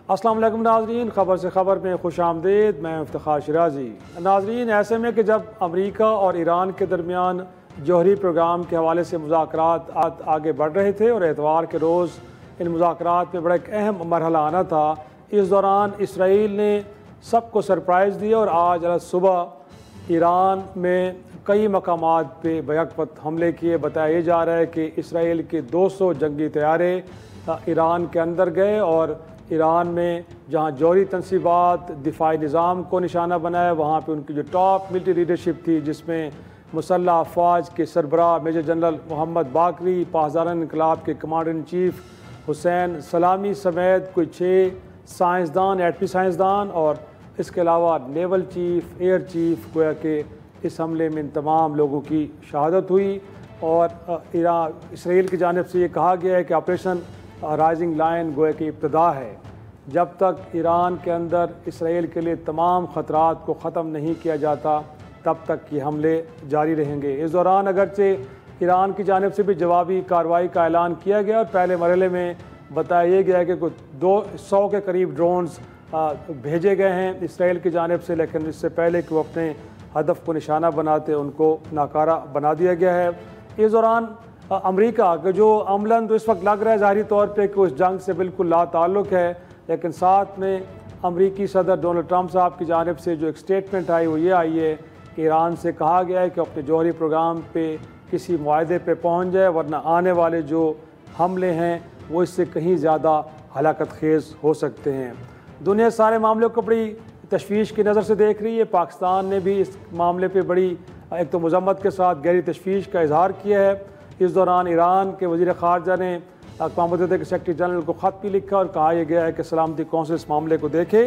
अस्सलाम वालेकुम नाज़रीन, ख़बर से ख़बर में खुश आमदीद। मैं इफ्तिखार शिराजी। नाज़रीन, ऐसे में कि जब अमरीका और ईरान के दरमियान जौहरी प्रोग्राम के हवाले से मुज़ाकरात आगे बढ़ रहे थे और एतवार के रोज़ इन मुज़ाकरात में बड़ा एक अहम मरहला आना था, इस दौरान इसराइल ने सबको सरप्राइज़ दिया और आज सुबह ईरान में कई मकामात पे बैक-वक्त हमले किए। बताया जा रहा है कि इसराइल के 200 जंगी तैयारे ईरान के अंदर गए और ईरान में जहाँ जौहरी तनसीबात दिफाई निज़ाम को निशाना बनाया, वहाँ पे उनकी जो टॉप मिलिट्री लीडरशिप थी, जिसमें मुसल्लह अफवाज के सरबराह मेजर जनरल मोहम्मद बाकरी, पासदारान इनकलाब के कमांडर इन चीफ हुसैन सलामी समेत कोई 6 साइंसदान, एटमी साइंसदान और इसके अलावा नेवल चीफ, एयर चीफ, गोया कि इस हमले में इन तमाम लोगों की शहादत हुई। और इसराइल की जानिब से ये कहा गया है कि ऑपरेशन राइजिंग लाइन गोया की इब्तदा है। जब तक ईरान के अंदर इसराइल के लिए तमाम ख़तरात को ख़त्म नहीं किया जाता, तब तक ये हमले जारी रहेंगे। इस दौरान अगरचे ईरान की जानिब से भी जवाबी कार्रवाई का ऐलान किया गया और पहले मरहले में बताया गया है कि कुछ 200 के करीब ड्रोन्स भेजे गए हैं इसराइल की जानिब से, लेकिन इससे पहले कि वो अपने हदफ को निशाना बनाते उनको नाकारा बना दिया गया है। इस दौरान अमेरिका का जो अमलन तो इस वक्त लग रहा है ज़ाहिरी तौर पे कि उस जंग से बिल्कुल ला ताल्लुक़ है, लेकिन साथ में अमरीकी सदर डोनाल्ड ट्रंप साहब की जानिब से जो एक स्टेटमेंट आई वो ये आई है कि ईरान से कहा गया है कि अपने जौहरी प्रोग्राम पे किसी मुआहदे पे पहुँच जाए, वरना आने वाले जो हमले हैं वो इससे कहीं ज़्यादा हलाकत खेज़ हो सकते हैं। दुनिया सारे मामलों को बड़ी तशवीश की नज़र से देख रही है। पाकिस्तान ने भी इस मामले पर बड़ी एक तो मज़म्मत के साथ गहरी तशवीश का इजहार किया है। इस दौरान ईरान के वज़ीर ख़ारजा ने अक़वाम मुत्तहिदा के सेक्रेटरी जनरल को ख़त भी लिखा और कहा यह गया है कि सलामती कौंसिल इस मामले को देखे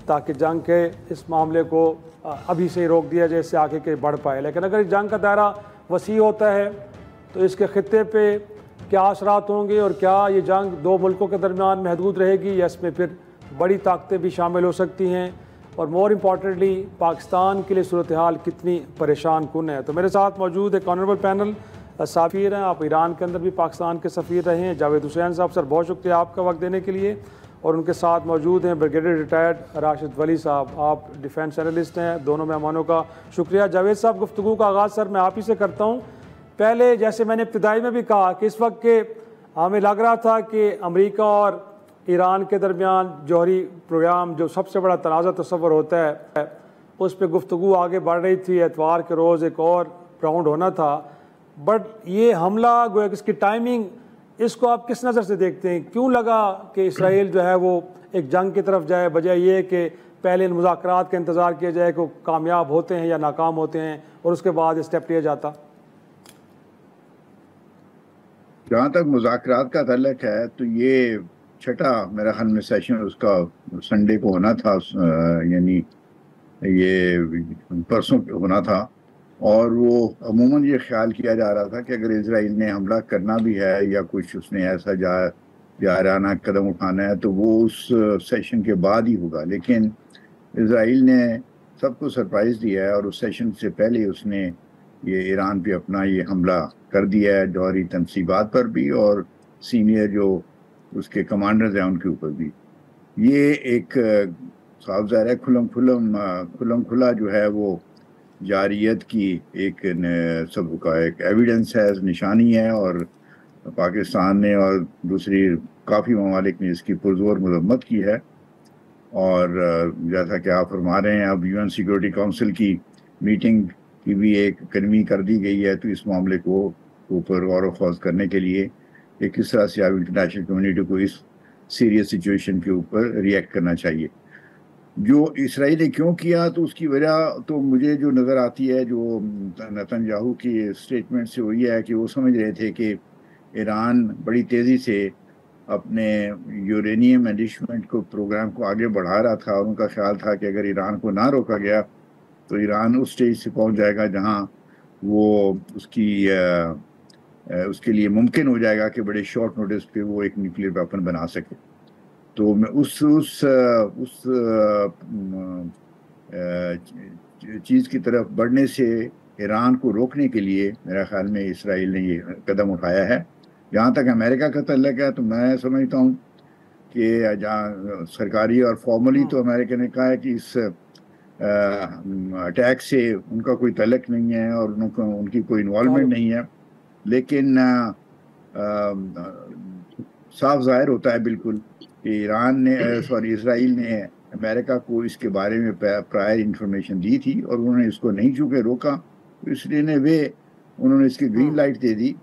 ताकि जंग के इस मामले को अभी से ही रोक दिया जाए, इससे आगे के बढ़ पाए। लेकिन अगर इस जंग का दायरा वसी होता है तो इसके ख़ित्ते पे क्या असरात होंगे और क्या ये जंग 2 मुल्कों के दरमियान महदूद रहेगी या इसमें फिर बड़ी ताकतें भी शामिल हो सकती हैं, और मोर इम्पॉर्टेंटली पाकिस्तान के लिए सूरत हाल कितनी परेशान कुन है। तो मेरे साथ मौजूद एक ऑनरेबल पैनल सफ़ीर हैं, आप ईरान के अंदर भी पाकिस्तान के सफ़ीर रहे हैं, जावेद हुसैन साहब। सर बहुत शुक्रिया आपका वक्त देने के लिए। और उनके साथ मौजूद हैं ब्रिगेडियर रिटायर्ड राशिद वली साहब, आप डिफेंस एनालिस्ट हैं। दोनों मेहमानों का शुक्रिया। जावेद साहब, गुफ्तगू का आगाज़ सर मैं आप ही से करता हूँ। पहले जैसे मैंने इब्तिदाई में भी कहा कि इस वक्त के हमें लग रहा था कि अमरीका और ईरान के दरमियान जौहरी प्रोग्राम जो सबसे बड़ा तनाज़ा तस्वर होता है उस पर गुफ्तगू आगे बढ़ रही थी। एतवार के रोज़ एक और राउंड होना था, बट ये हमला गोया इसकी टाइमिंग, इसको आप किस नज़र से देखते हैं? क्यों लगा कि इसराइल जो है वो एक जंग की तरफ जाए, बजाय ये कि पहले इन मुज़ाकरात का इंतज़ार किया जाए कि कामयाब होते हैं या नाकाम होते हैं और उसके बाद स्टेप लिया जाता? जहाँ तक मुज़ाकरात का तल्लुक़ है तो ये छठा मेरा ख्याल में सेशन उसका संडे को होना था, यानी ये परसों होना था। और वो अमूमन ये ख्याल किया जा रहा था कि अगर इजराइल ने हमला करना भी है या कुछ उसने ऐसा जाराना कदम उठाना है तो वो उस सेशन के बाद ही होगा। लेकिन इजराइल ने सबको सरप्राइज़ दिया है और उस सेशन से पहले उसने ये ईरान पे अपना ये हमला कर दिया है, जौहरी तनसीबात पर भी और सीनियर जो उसके कमांडर्स हैं उनके ऊपर भी। ये एक साफ ज़ाहिर है खुलम खुला जो है वो जारियत की एक सबका एक एविडेंस है, निशानी है। और पाकिस्तान ने और दूसरी काफ़ी ममालिक ने इसकी पुरजोर मज़म्मत की है। और जैसा कि आप फरमा रहे हैं, अब UN सिक्योरिटी काउंसिल की मीटिंग की भी एक कन्वी कर दी गई है, तो इस मामले को ऊपर गौर व फौज करने के लिए कि किस तरह से अब इंटरनेशनल कम्युनिटी को इस सीरियस सिचुएशन के ऊपर रिएक्ट करना चाहिए। जो इसराइल ने क्यों किया, तो उसकी वजह तो मुझे जो नज़र आती है जो नेतन्याहू की स्टेटमेंट से वही है कि वो समझ रहे थे कि ईरान बड़ी तेज़ी से अपने यूरेनियम एनरिचमेंट को प्रोग्राम को आगे बढ़ा रहा था और उनका ख्याल था कि अगर ईरान को ना रोका गया तो ईरान उस स्टेज से पहुंच जाएगा जहां वो उसके लिए मुमकिन हो जाएगा कि बड़े शॉर्ट नोटिस पे वो एक न्यूक्लियर वेपन बना सके। तो मैं उस चीज़ की तरफ बढ़ने से ईरान को रोकने के लिए मेरा ख्याल में इसराइल ने ये कदम उठाया है। जहाँ तक अमेरिका का तल्लुक़ है तो मैं समझता हूँ कि जहाँ सरकारी और फॉर्मली तो अमेरिका ने कहा है कि इस अटैक से उनका कोई तल्लुक नहीं है और उनकी कोई इन्वॉल्वमेंट नहीं है, लेकिन साफ जाहिर होता है बिल्कुल कि इसराइल ने अमेरिका को इसके बारे में प्रायर इंफॉर्मेशन दी थी और उन्होंने इसको नहीं चूके रोका, तो इसलिए उन्होंने इसकी ग्रीन लाइट दे दी।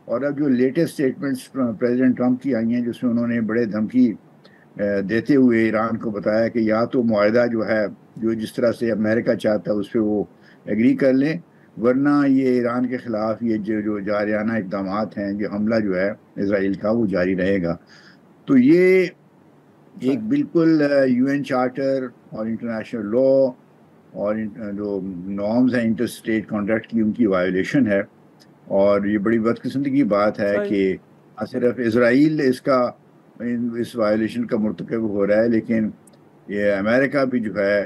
और अब जो लेटेस्ट स्टेटमेंट्स प्रेसिडेंट ट्रंप की आई हैं जिसमें उन्होंने बड़े धमकी देते हुए ईरान को बताया कि या तो मुआहदा जो है जो जिस तरह से अमेरिका चाहता है उस पर वो एग्री कर लें, वरना ये ईरान के खिलाफ ये जो जारियाना इकदाम हैं, जो हमला जो है इसराइल का वो जारी रहेगा। तो ये एक बिल्कुल यूएन चार्टर और इंटरनेशनल लॉ और जो नॉर्म्स हैं इंटर स्टेट कॉन्ट्रैक्ट की, उनकी वायोलेशन है। और ये बड़ी बदकिस्मती की बात है कि सिर्फ इसराइल इस वायोलेशन का मुर्तकब हो रहा है, लेकिन ये अमेरिका भी जो है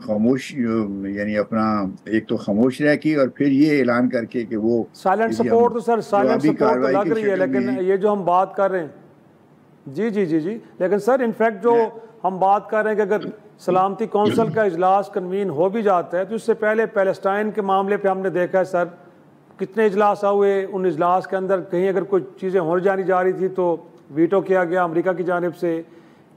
खामोश, यानी अपना एक तो खामोश रह की और फिर ये ऐलान करके कि वो साइलेंट सपोर्ट, तो सर साइलेंट सपोर्ट तो लग रही है, लेकिन ये जो हम बात कर रहे हैं जी जी जी जी लेकिन सर इनफैक्ट जो हम बात कर रहे हैं कि अगर सलामती कौंसिल का इजलास कन्वीन हो भी जाता है तो इससे पहले पैलेस्टाइन के मामले पे हमने देखा है सर कितने इजलास हुए, उन इजलास के अंदर कहीं अगर कोई चीज़ें हो जानी जा रही थी तो वीटो किया गया अमेरिका की जानिब से।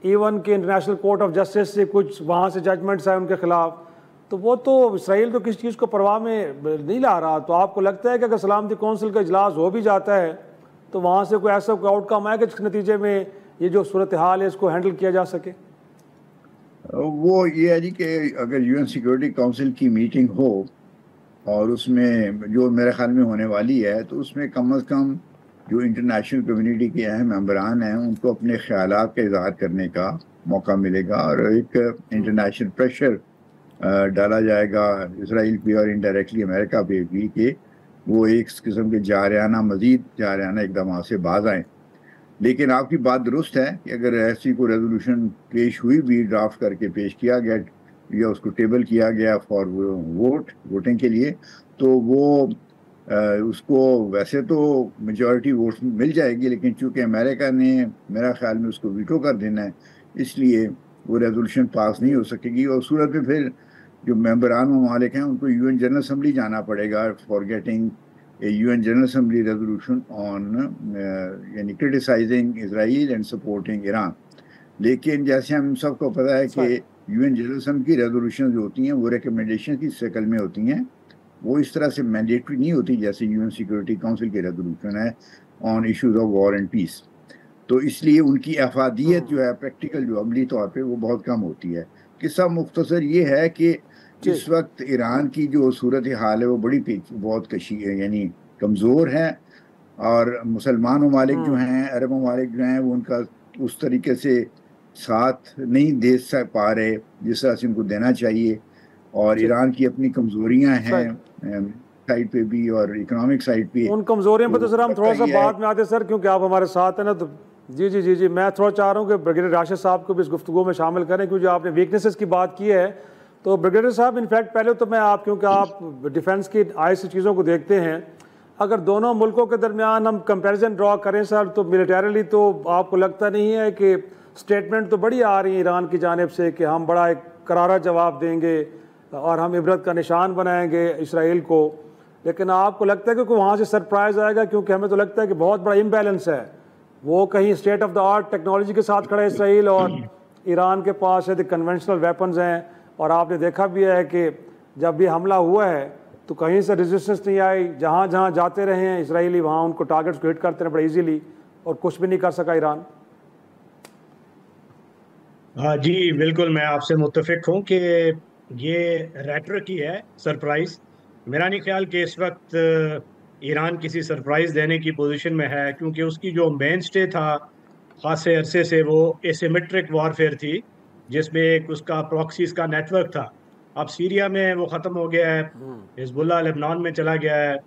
इवन के इंटरनेशनल कोर्ट ऑफ जस्टिस से कुछ वहाँ से जजमेंट्स आए उनके खिलाफ, तो वो तो इसराइल तो किसी चीज़ को परवाह में नहीं ला रहा। तो आपको लगता है कि अगर सलामती कौंसिल का इजलास हो भी जाता है तो वहाँ से कोई ऐसा कोई आउटकम आए कि जिसके नतीजे में ये जो सूरत हाल है इसको हैंडल किया जा सके? वो ये है जी कि अगर यूएन सिक्योरिटी काउंसिल की मीटिंग हो और उसमें जो मेरे ख्याल में होने वाली है, तो उसमें कम से कम जो इंटरनेशनल कम्युनिटी के अहम मेंबरान हैं उनको अपने ख्यालात का इजहार करने का मौका मिलेगा और एक इंटरनेशनल प्रेशर डाला जाएगा इसराइल पे और इनडायरेक्टली अमेरिका पे भी कि वो एक किस्म के मज़ीद जारियाना इकदाम से बाज आएँ। लेकिन आपकी बात दुरुस्त है कि अगर ऐसी कोई रेजोल्यूशन पेश हुई भी, ड्राफ्ट करके पेश किया गया या उसको टेबल किया गया फॉर वोटिंग के लिए, तो वो उसको वैसे तो मेजॉरिटी वोट्स मिल जाएगी, लेकिन चूंकि अमेरिका ने मेरा ख्याल में उसको वीटो कर देना है, इसलिए वो रेजोल्यूशन पास नहीं हो सकेगी। और सूरत में फिर जो मेंबरान ममालिक हैं उनको यूएन जनरल असम्बली जाना पड़ेगा for getting a UN General Assembly resolution on यानी criticising Israel and supporting Iran. लेकिन जैसे हम सबको पता है कि UN जनरल असम्बली की रेजोल्यूशन जो होती हैं वो रिकमेंडेशन की शक्ल में होती हैं, वो इस तरह से मैंडेटरी नहीं होती जैसे यूएन सिक्योरिटी काउंसिल की रेजोल्यूशन है on issues of war and peace. तो इसलिए उनकी अफादियत जो है प्रैक्टिकल जो अमली तौर पर वो बहुत कम होती है। किस्सा मुख्तसर ये है कि इस वक्त ईरान की जो सूरत हाल है वो बहुत कशी है, यानी कमज़ोर है, और मुसलमान ममालिक जो हैं, अरब ममालिक जो हैं, वो उनका उस तरीके से साथ नहीं दे पा रहे जिस तरह से उनको देना चाहिए। और ईरान की अपनी कमज़ोरियाँ हैं साइड पे भी और इकोनॉमिक साइड पे। उन कमज़ोरियों पे तो सर हम थोड़ा सा बाद में आते सर, क्योंकि आप हमारे साथ हैं ना। तो जी जी जी जी मैं थोड़ा चाह रहा हूँ कि ब्रिगेडियर राशिद साहब को भी इस गुफ्तगू में शामिल करें, क्योंकि आपने वीकनेसेस की बात की है। तो ब्रिगेडियर साहब इनफैक्ट पहले तो मैं क्योंकि आप डिफेंस की ऐसी चीज़ों को देखते हैं, अगर दोनों मुल्कों के दरमियान हम कंपैरिजन ड्रॉ करें सर, तो मिलिटरीली तो आपको लगता नहीं है कि स्टेटमेंट तो बड़ी आ रही है ईरान की जानिब से कि हम बड़ा एक करारा जवाब देंगे और हम इबरत का निशान बनाएंगे इसराइल को, लेकिन आपको लगता है कि वहाँ से सरप्राइज़ आएगा? क्योंकि हमें तो लगता है कि बहुत बड़ा इम्बैलेंस है, वो कहीं state of the art technology के साथ खड़ा है इसराइल और ईरान के पास है कन्वेंशनल वेपन्स हैं। और आपने देखा भी है कि जब भी हमला हुआ है तो कहीं से रेजिस्टेंस नहीं आई, जहाँ जहाँ जाते रहे हैं इसराइली वहाँ उनको टारगेट्स को हिट करते रहे बड़े इजीली, और कुछ भी नहीं कर सका ईरान। हाँ जी बिल्कुल, मैं आपसे मुत्तफिक हूँ कि ये रेटरिक ही है, सरप्राइज। मेरा नहीं ख्याल कि इस वक्त ईरान किसी सरप्राइज देने की पोजीशन में है, क्योंकि उसकी जो मेन स्टे था खासे अरसे से वो एसिमेट्रिक वॉरफेयर थी, जिसमें एक उसका प्रॉक्सीज का नेटवर्क था। अब सीरिया में वो ख़त्म हो गया है, हिजबुल्लाह लेबनान में चला गया है,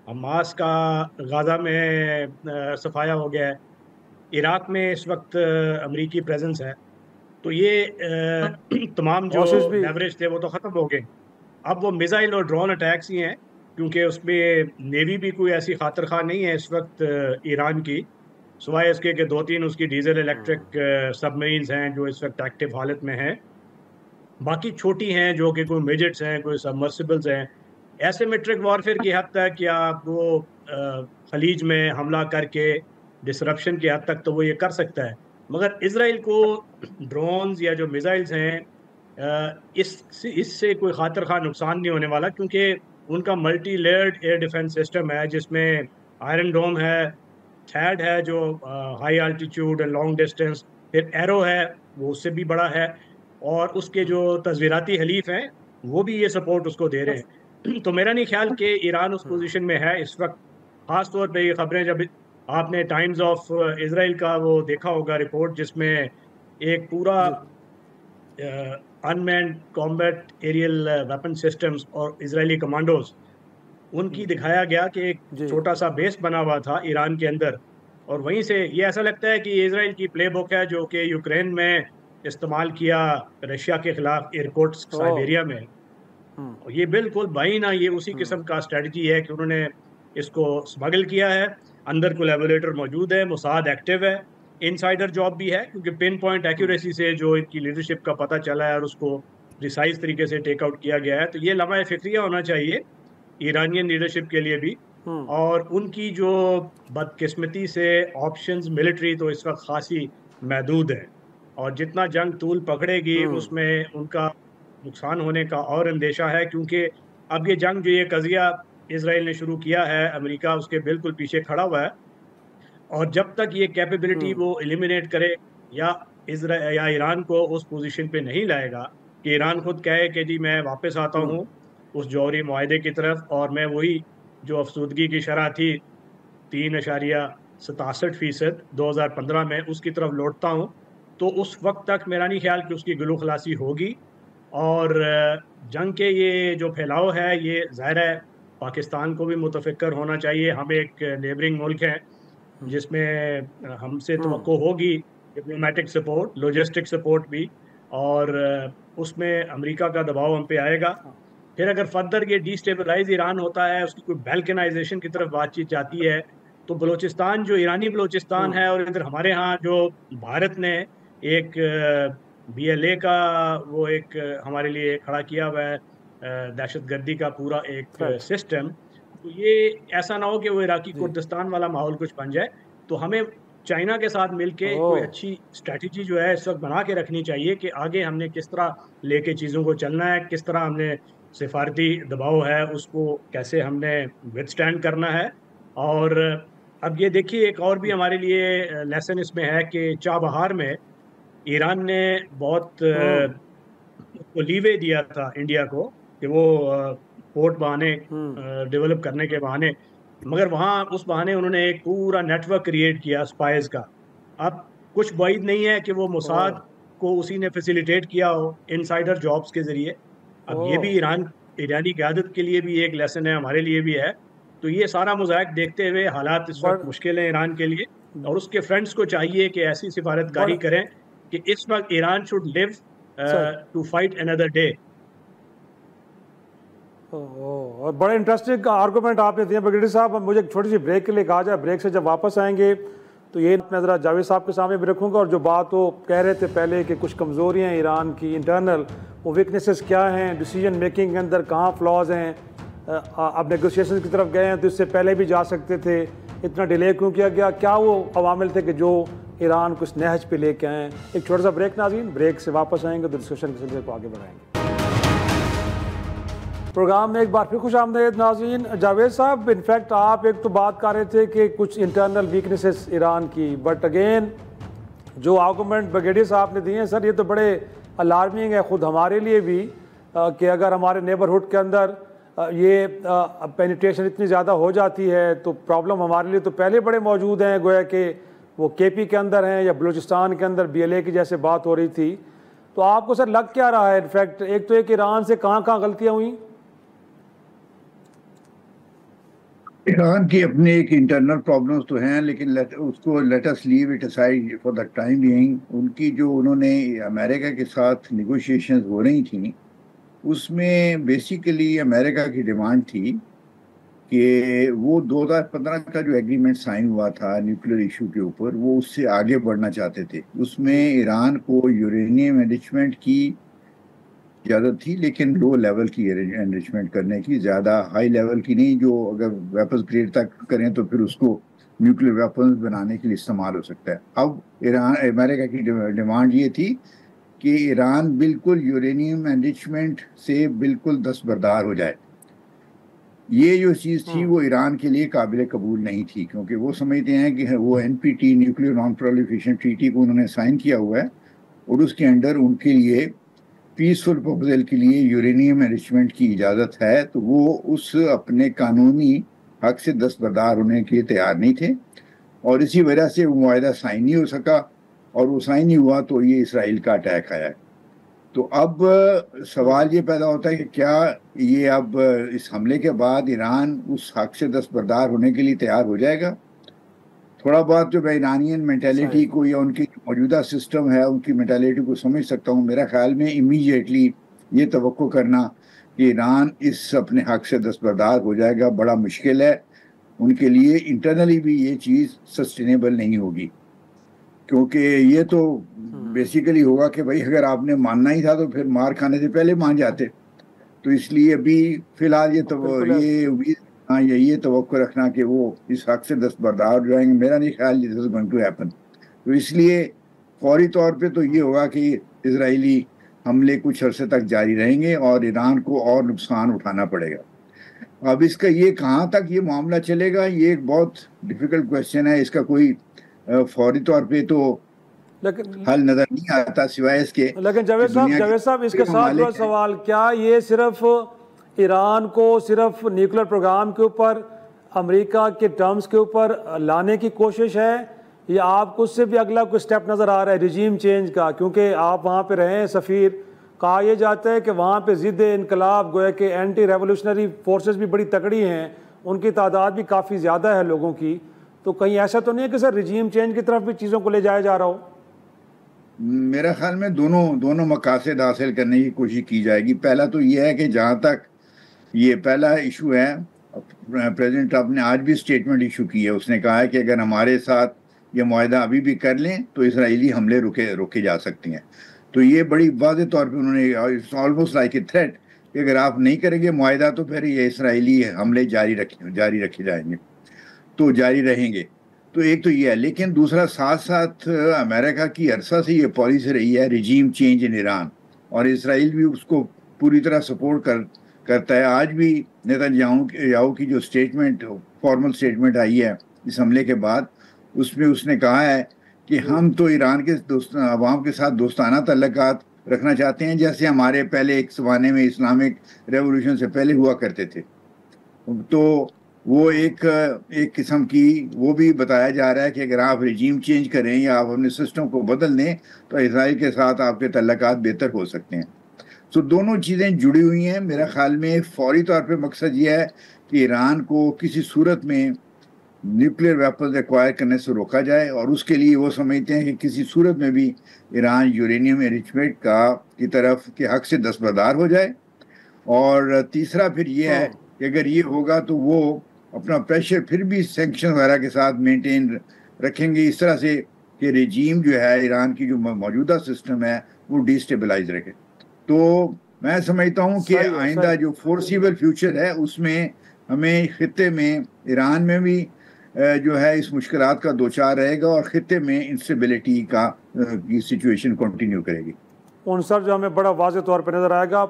हमास का गाज़ा में सफाया हो गया है, इराक में इस वक्त अमरीकी प्रेजेंस है। तो ये तमाम जो लेवरेज थे वो तो ख़त्म हो गए। अब वो मिसाइल और ड्रोन अटैक्स ही हैं, क्योंकि उसमें नेवी भी कोई ऐसी खातिर खा नहीं है इस वक्त ईरान की। सिवाय इसके कि 2-3 उसकी डीजल इलेक्ट्रिक सबमरीन्स हैं जो इस वक्त एक्टिव हालत में हैं। बाकी छोटी हैं जो कि कोई मिजेट्स हैं, कोई सबमर्सिबल्स हैं। एसिमेट्रिक वॉरफेयर की हद तक या वो खलीज में हमला करके डिसरप्शन की हद तक तो वो ये कर सकता है, मगर इसराइल को ड्रोन्स या जो मिसाइल्स हैं इससे कोई खातिर खा नुकसान नहीं होने वाला, क्योंकि उनका multi layered air defence system है जिसमें आयरन डोम है, थैड है जो high altitude and long distance, फिर एरो है वो उससे भी बड़ा है, और उसके जो तस्वीराती हलीफ हैं वो भी ये सपोर्ट उसको दे रहे हैं। तो मेरा नहीं ख्याल कि ईरान उस पोजीशन में है इस वक्त। खास तौर पे ये खबरें, जब आपने टाइम्स ऑफ इसराइल का वो देखा होगा रिपोर्ट, जिसमें एक पूरा unmanned combat aerial weapon systems और इजरायली कमांडोज उनकी दिखाया गया कि एक छोटा सा बेस बना हुआ था ईरान के अंदर, और वहीं से ये ऐसा लगता है कि इसराइल की प्लेबुक है जो कि यूक्रेन में इस्तेमाल किया रशिया के खिलाफ इरकुट्स्क साइबेरिया में। और ये बिल्कुल भाई ना ये उसी किस्म का स्ट्रेटजी है कि उन्होंने इसको स्मगल किया है। अंदर कोलैबोरेटर मौजूद है, मोसाद एक्टिव है, इनसाइडर जॉब भी है, क्योंकि पिन पॉइंट एक्यूरेसी से जो इनकी लीडरशिप का पता चला है और उसको प्रिसाइज तरीके से टेक आउट किया गया है। तो ये लम्हा फिक्रिया होना चाहिए ईरानियन लीडरशिप के लिए भी। और उनकी जो बदकिस्मती से ऑप्शंस मिलिट्री तो इस वक्त खासी महदूद है, और जितना जंग तूल पकड़ेगी उसमें उनका नुकसान होने का और अंदेशा है, क्योंकि अब ये जंग जो ये कज़िया इसराइल ने शुरू किया है, अमेरिका उसके बिल्कुल पीछे खड़ा हुआ है, और जब तक ये कैपेबिलिटी वो एलिमिनेट करे या ईरान को उस पोजीशन पे नहीं लाएगा कि ईरान खुद कहे कि जी मैं वापस आता हूँ उस जौहरी मुआहदे की तरफ, और मैं वही जो अफसुदगी की शरह थी 3.67% 2015 में उसकी तरफ लौटता हूँ, तो उस वक्त तक मेरा नहीं ख्याल कि उसकी गुलू खलासी होगी। और जंग के ये जो फैलाव है ये ज़ाहिर है पाकिस्तान को भी मुतफिक्र होना चाहिए। हम एक नेबरिंग मुल्क हैं जिसमें हमसे तवक्को होगी डिप्लोमेटिक सपोर्ट, लॉजिस्टिक सपोर्ट भी, और उसमें अमेरिका का दबाव हम पे आएगा। फिर अगर फर्दर ये डिस्टेबलाइज ईरान होता है, उसकी कोई बैल्कनाइजेशन की तरफ बातचीत जाती है, तो बलूचिस्तान जो ईरानी बलूचिस्तान है, और इधर हमारे यहाँ जो भारत ने एक BLA का वो एक हमारे लिए खड़ा किया हुआ है दहशतगर्दी का पूरा एक सिस्टम, तो ये ऐसा ना हो कि वो इराकी कुर्दिस्तान वाला माहौल कुछ बन जाए। तो हमें चाइना के साथ मिलके कोई अच्छी स्ट्रैटेजी जो है इस वक्त बना के रखनी चाहिए कि आगे हमने किस तरह लेके चीज़ों को चलना है, किस तरह हमने सिफारती दबाव है उसको कैसे हमने विथस्टैंड करना है। और अब ये देखिए एक और भी हमारे लिए लेसन इसमें है कि चाबहार में ईरान ने बहुत लीवे दिया था इंडिया को कि वो पोर्ट बहाने डेवलप करने के बहाने, मगर वहाँ उस बहाने उन्होंने एक पूरा नेटवर्क क्रिएट किया स्पाइस का। अब कुछ बाइद नहीं है कि वो मोसाद को उसी ने फैसिलिटेट किया हो इनसाइडर जॉब्स के ज़रिए। अब ये भी ईरानी क़यादत के लिए भी एक लेसन है, हमारे लिए भी है। तो ये सारा मोज़ाइक देखते हुए हालात इस वक्त मुश्किल हैं ईरान के लिए, और उसके फ्रेंड्स को चाहिए कि ऐसी सिफारतकारी करें कि इस वक्त Iran should live to fight another day. और बड़े इंटरेस्टिंग आर्गूमेंट आपने दिए ब्रिगेडियर साहब। मुझे एक छोटी सी ब्रेक के लिए कहा जाए, ब्रेक से जब वापस आएंगे तो ये मैं ज़रा जावेद साहब के सामने भी रखूँगा, और जो बात वो कह रहे थे पहले कि कुछ कमज़ोरियाँ ईरान की इंटरनल, वो वीकनेसेस क्या हैं, डिसीजन मेकिंग के अंदर कहाँ फ्लॉज हैं। अब नेगोशिएशन की तरफ गए हैं तो इससे पहले भी जा सकते थे, इतना डिले क्यों किया गया, क्या वो अवामिल थे कि जो ईरान को इस नहज पे लेके आए। एक छोटा सा ब्रेक नाज़रीन, ब्रेक से वापस आएंगे तो डिस्कशन के सिलसिले को आगे बढ़ाएंगे। प्रोग्राम में एक बार फिर खुश आमदीद नाज़रीन। जावेद साहब, इनफैक्ट आप एक तो बात कर रहे थे कि कुछ इंटरनल वीकनेसेस ईरान की, बट अगेन जो आर्गूमेंट ब्रिगेडियर साहब ने दिए हैं सर, ये तो बड़े अलार्मिंग है ख़ुद हमारे लिए भी, कि अगर हमारे नेबरहुड के अंदर ये पेनिट्रेशन इतनी ज़्यादा हो जाती है तो प्रॉब्लम हमारे लिए तो पहले बड़े मौजूद हैं, गोया कि वो KP के अंदर हैं या बलूचिस्तान के अंदर BLA की जैसे बात हो रही थी। तो आपको सर लग क्या रहा है इनफैक्ट, एक तो एक ईरान से कहाँ कहाँ गलतियाँ हुई? ईरान की अपनी एक इंटरनल प्रॉब्लम्स तो हैं, लेकिन उसको let us leave it aside for the time being. उनकी जो उन्होंने अमेरिका के साथ नेगोशिएशंस हो रही थी, उसमें बेसिकली अमेरिका की डिमांड थी कि वो 2015 का जो एग्रीमेंट साइन हुआ था न्यूक्लियर इशू के ऊपर, वो उससे आगे बढ़ना चाहते थे। उसमें ईरान को यूरेनियम एनरिचमेंट की इजाज़त थी, लेकिन लो लेवल की एनरिचमेंट करने की, ज़्यादा हाई लेवल की नहीं, जो अगर वेपन्स ग्रेड तक करें तो फिर उसको न्यूक्लियर वेपन्स बनाने के लिए इस्तेमाल हो सकता है। अब ईरान, अमेरिका की डिमांड ये थी कि ईरान बिल्कुल यूरेनियम एनरिचमेंट से बिल्कुल दस्तबरदार हो जाए। ये जो चीज़ थी वो ईरान के लिए काबिल कबूल नहीं थी, क्योंकि वो समझते हैं कि वो NPT, nuclear non proliferation treaty को उन्होंने साइन किया हुआ है, और उसके अंडर उनके लिए पीसफुल प्रपोजल के लिए यूरेनियम एनरिचमेंट की इजाज़त है, तो वो उस अपने कानूनी हक से दस्तबरदार होने के लिए तैयार नहीं थे, और इसी वजह से वो मुआहदा साइन नहीं हो सका, और वो साइन नहीं हुआ तो ये इसराइल का अटैक आया। तो अब सवाल ये पैदा होता है कि क्या ये अब इस हमले के बाद ईरान उस हक से दस्तबरदार होने के लिए तैयार हो जाएगा? थोड़ा बहुत जो मैं ईरानियन मेंटालिटी को या उनकी मौजूदा सिस्टम है उनकी मेंटालिटी को समझ सकता हूँ। मेरा ख्याल में इमीडिएटली ये तवक्को करना कि ईरान इस अपने हक से दस्तबरदार हो जाएगा बड़ा मुश्किल है। उनके लिए इंटरनली भी ये चीज़ सस्टेनेबल नहीं होगी, क्योंकि ये तो बेसिकली होगा कि भाई अगर आपने मानना ही था तो फिर मार खाने से पहले मान जाते। तो इसलिए अभी फिलहाल ये उम्मीद, हाँ, ये तवक्को रखना कि वो इस हक से दस्तबरदार हो जाएंगे, मेरा नहीं ख्याल this is going to happen. तो इसलिए फौरी तौर पे तो ये होगा कि इजरायली हमले कुछ अरसे तक जारी रहेंगे और ईरान को और नुकसान उठाना पड़ेगा। अब इसका ये कहाँ तक ये मामला चलेगा, ये एक बहुत डिफिकल्ट क्वेश्चन है। इसका कोई फौरी तौर पे तो हल नजर नहीं आता सिवाय इसके। लेकिन जावेद साहब इसके साथ जो सवाल, क्या ये सिर्फ ईरान को सिर्फ न्यूक्लियर प्रोग्राम के ऊपर अमेरिका के टर्म्स के ऊपर लाने की कोशिश है, या आपको उससे भी अगला कोई स्टेप नज़र आ रहा है रिजीम चेंज का? क्योंकि आप वहाँ पे रहे हैं सफ़ीर, कहा यह जाता है कि वहाँ पे ज़िद इनकलाब गोया कि एंटी रेवोल्यूशनरी फोर्सेस भी बड़ी तकड़ी हैं, उनकी तादाद भी काफ़ी ज़्यादा है लोगों की। तो कहीं ऐसा तो नहीं है कि सर रिजीम चेंज की तरफ भी चीज़ों को ले जाया जा रहा हो? मेरा ख्याल में दोनों मकासद हासिल करने की कोशिश की जाएगी। पहला तो यह है कि जहाँ तक ये पहला इशू है, प्रेसिडेंट ट्रंप ने आज भी स्टेटमेंट इशू की है। उसने कहा है कि अगर हमारे साथ ये मुआहदा अभी भी कर लें तो इसराइली हमले रोके जा सकते हैं। तो ये बड़ी वाज़ेह तौर पे उन्होंने, it's almost like a threat, कि अगर आप नहीं करेंगे मुआहदा तो फिर ये इसराइली हमले जारी रखे जाएंगे, तो जारी रहेंगे। तो एक तो ये है, लेकिन दूसरा साथ साथ अमेरिका की अरसा से ये पॉलिसी रही है रिजीम चेंज इन ईरान, और इसराइल भी उसको पूरी तरह सपोर्ट करता है। आज भी नेतन्याहू की जो स्टेटमेंट, फॉर्मल स्टेटमेंट आई है इस हमले के बाद, उसमें उसने कहा है कि हम तो ईरान के अवाम के साथ दोस्ताना तल्लुकात रखना चाहते हैं, जैसे हमारे पहले एक ज़माने में इस्लामिक रेवोल्यूशन से पहले हुआ करते थे। तो वो एक किस्म की वो भी बताया जा रहा है कि अगर आप रिजीम चेंज करें या आप अपने सिस्टम को बदल दें तो इसराइल के साथ आपके तल्लुकात बेहतर हो सकते हैं। तो दोनों चीज़ें जुड़ी हुई हैं। मेरा ख्याल में फौरी तौर पे मकसद ये है कि ईरान को किसी सूरत में न्यूक्लियर वेपन्स एक्वायर करने से रोका जाए, और उसके लिए वो समझते हैं कि किसी सूरत में भी ईरान यूरेनियम एनरिचमेंट की तरफ के हक से दस्तबरदार हो जाए। और तीसरा फिर ये है कि अगर ये होगा तो वो अपना प्रेशर फिर भी सैंक्शन वगैरह के साथ मेंटेन रखेंगे, इस तरह से कि रिजीम जो है ईरान की जो मौजूदा सिस्टम है वो डिस्टेबलाइज रखे। तो मैं समझता हूँ कि आइंदा जो फोर्सिबल फ्यूचर है उसमें हमें खित्ते में, ईरान में भी जो है इस मुश्किलात का दोचार रहेगा, और खित्ते में इंस्टेबिलिटी की सिचुएशन कंटिन्यू करेगी। उन सर जो हमें बड़ा वाज़ेह तौर पर नज़र आएगा।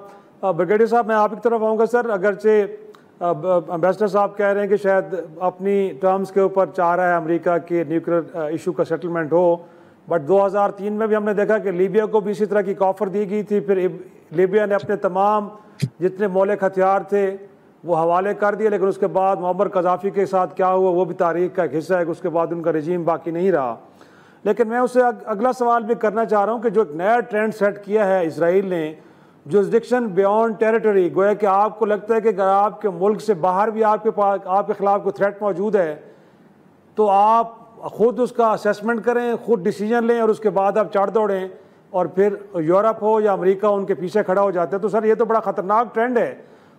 ब्रिगेडियर साहब, मैं आपकी तरफ आऊँगा सर। अगरचे एम्बेसडर साहब कह रहे हैं कि शायद अपनी टर्म्स के ऊपर चाह रहा है अमेरिका के न्यूक्लियर इशू का सेटलमेंट हो, बट 2003 में भी हमने देखा कि लीबिया को भी इसी तरह की ऑफर दी गई थी। फिर लीबिया ने अपने तमाम जितने मौलिक हथियार थे वो हवाले कर दिए, लेकिन उसके बाद मुअम्मर कज़ाफ़ी के साथ क्या हुआ वो भी तारीख का एक हिस्सा है कि उसके बाद उनका रजीम बाकी नहीं रहा। लेकिन मैं उससे अगला सवाल भी करना चाह रहा हूँ कि जो एक नया ट्रेंड सेट किया है इसराइल ने, जुरिस्डिक्शन बियॉन्ड टेरिटरी, गोया कि आपको लगता है कि अगर आपके मुल्क से बाहर भी आपके खिलाफ कोई थ्रेट मौजूद है तो आप खुद उसका असेसमेंट करें, खुद डिसीजन लें, और उसके बाद आप चढ़ दौड़ें, और फिर यूरोप हो या अमेरिका उनके पीछे खड़ा हो जाते हैं। तो सर ये तो बड़ा ख़तरनाक ट्रेंड है।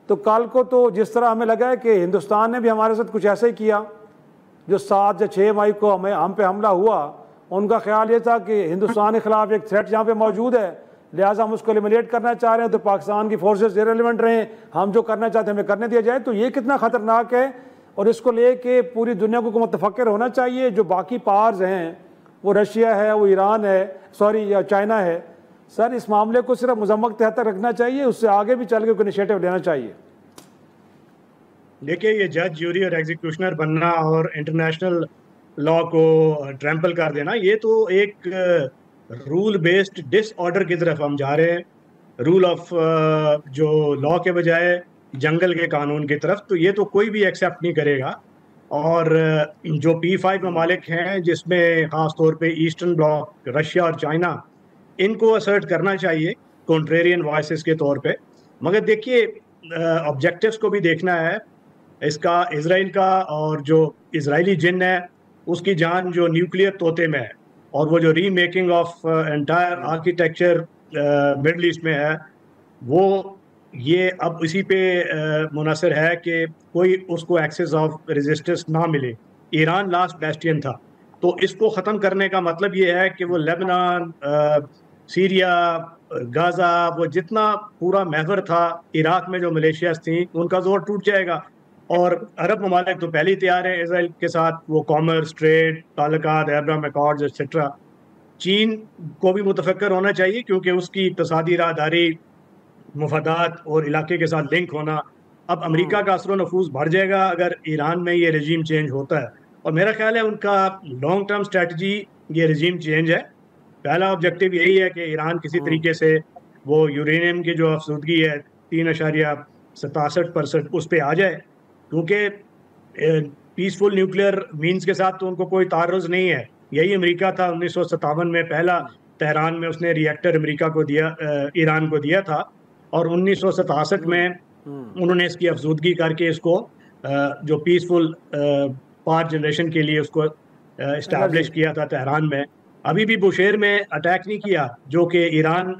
तो कल को तो जिस तरह हमें लगा है कि हिंदुस्तान ने भी हमारे साथ कुछ ऐसा ही किया, जो 7 या 6 मई को हम पे हमला हुआ, उनका ख्याल ये था कि हिंदुस्तान के खिलाफ एक थ्रेट यहाँ पे मौजूद है, लिहाजा हम उसको एलिमिनेट करना चाह रहे हैं, तो पाकिस्तान की फोर्सेस इरेलेवेंट रहें, हम जो करना चाहते हैं हमें करने दिया जाए। तो ये कितना ख़तरनाक है, और इसको लेके पूरी दुनिया को मुतफक्र होना चाहिए। जो बाकी पावर्स हैं, वो रशिया है, वो ईरान है, सॉरी या चाइना है, सर इस मामले को सिर्फ मजम्मत के हद तक रखना चाहिए, उससे आगे भी चल के कोई इनिशिएटिव लेना चाहिए। देखिए, ये जज, ज्यूरी और एग्जीक्यूशनर बनना और इंटरनेशनल लॉ को ट्रैम्पल कर देना, ये तो एक रूल बेस्ड डिसऑर्डर की तरफ हम जा रहे हैं, रूल ऑफ जो लॉ के बजाय जंगल के कानून की तरफ। तो ये तो कोई भी एक्सेप्ट नहीं करेगा। और जो P5 ममालिक हैं, जिसमें ख़ास तौर पे ईस्टर्न ब्लॉक, रशिया और चाइना, इनको असर्ट करना चाहिए कॉन्ट्रेरियन वॉइसेस के तौर पे। मगर देखिए, ऑब्जेक्टिव्स को भी देखना है इसका, इसराइल का, और जो इजरायली जिन है उसकी जान जो न्यूक्लियर तोते में है, और वो जो remaking of entire architecture middle east में है, वो ये अब इसी पे मुनहसर है कि कोई उसको एक्सेस ऑफ रेजिस्टेंस ना मिले। ईरान लास्ट बेस्टियन था, तो इसको ख़त्म करने का मतलब ये है कि वो लेबनान, सीरिया, गाज़ा, वो जितना पूरा महवर था, इराक में जो मलेशियाज थी, उनका जोर टूट जाएगा। और अरब ममालिक तो पहले ही तैयार हैं इसराइल के साथ, वो कॉमर्स, ट्रेड, ताल्लुकात, अब्राहम अकॉर्ड्स एक्सेट्रा। चीन को भी मुतफक्र होना चाहिए, क्योंकि उसकी इक़्तिसादी राहदारी, मुफादात और इलाके के साथ लिंक होना। अब अमेरिका का असर नफूज बढ़ जाएगा अगर ईरान में ये रजीम चेंज होता है, और मेरा ख्याल है उनका लॉन्ग टर्म स्ट्रेटजी ये रजीम चेंज है। पहला ऑब्जेक्टिव यही है कि ईरान किसी तरीके से वो यूरेनियम की जो अफसुदगी है 3.67% उस पर आ जाए, क्योंकि पीसफुल न्यूक्लियर मीन्स के साथ तो उनको कोई तारुज़ नहीं है। यही अमेरिका था 1957 में, पहला तेहरान में उसने रिएक्टर अमेरिका को दिया, ईरान को दिया था, और 1967 में उन्होंने इसकी अफसुदगी करके इसको जो पीसफुल पावर जनरेशन के लिए उसको इस्टेब्लिश किया था तेहरान में। अभी भी बुशेर में अटैक नहीं किया, जो कि ईरान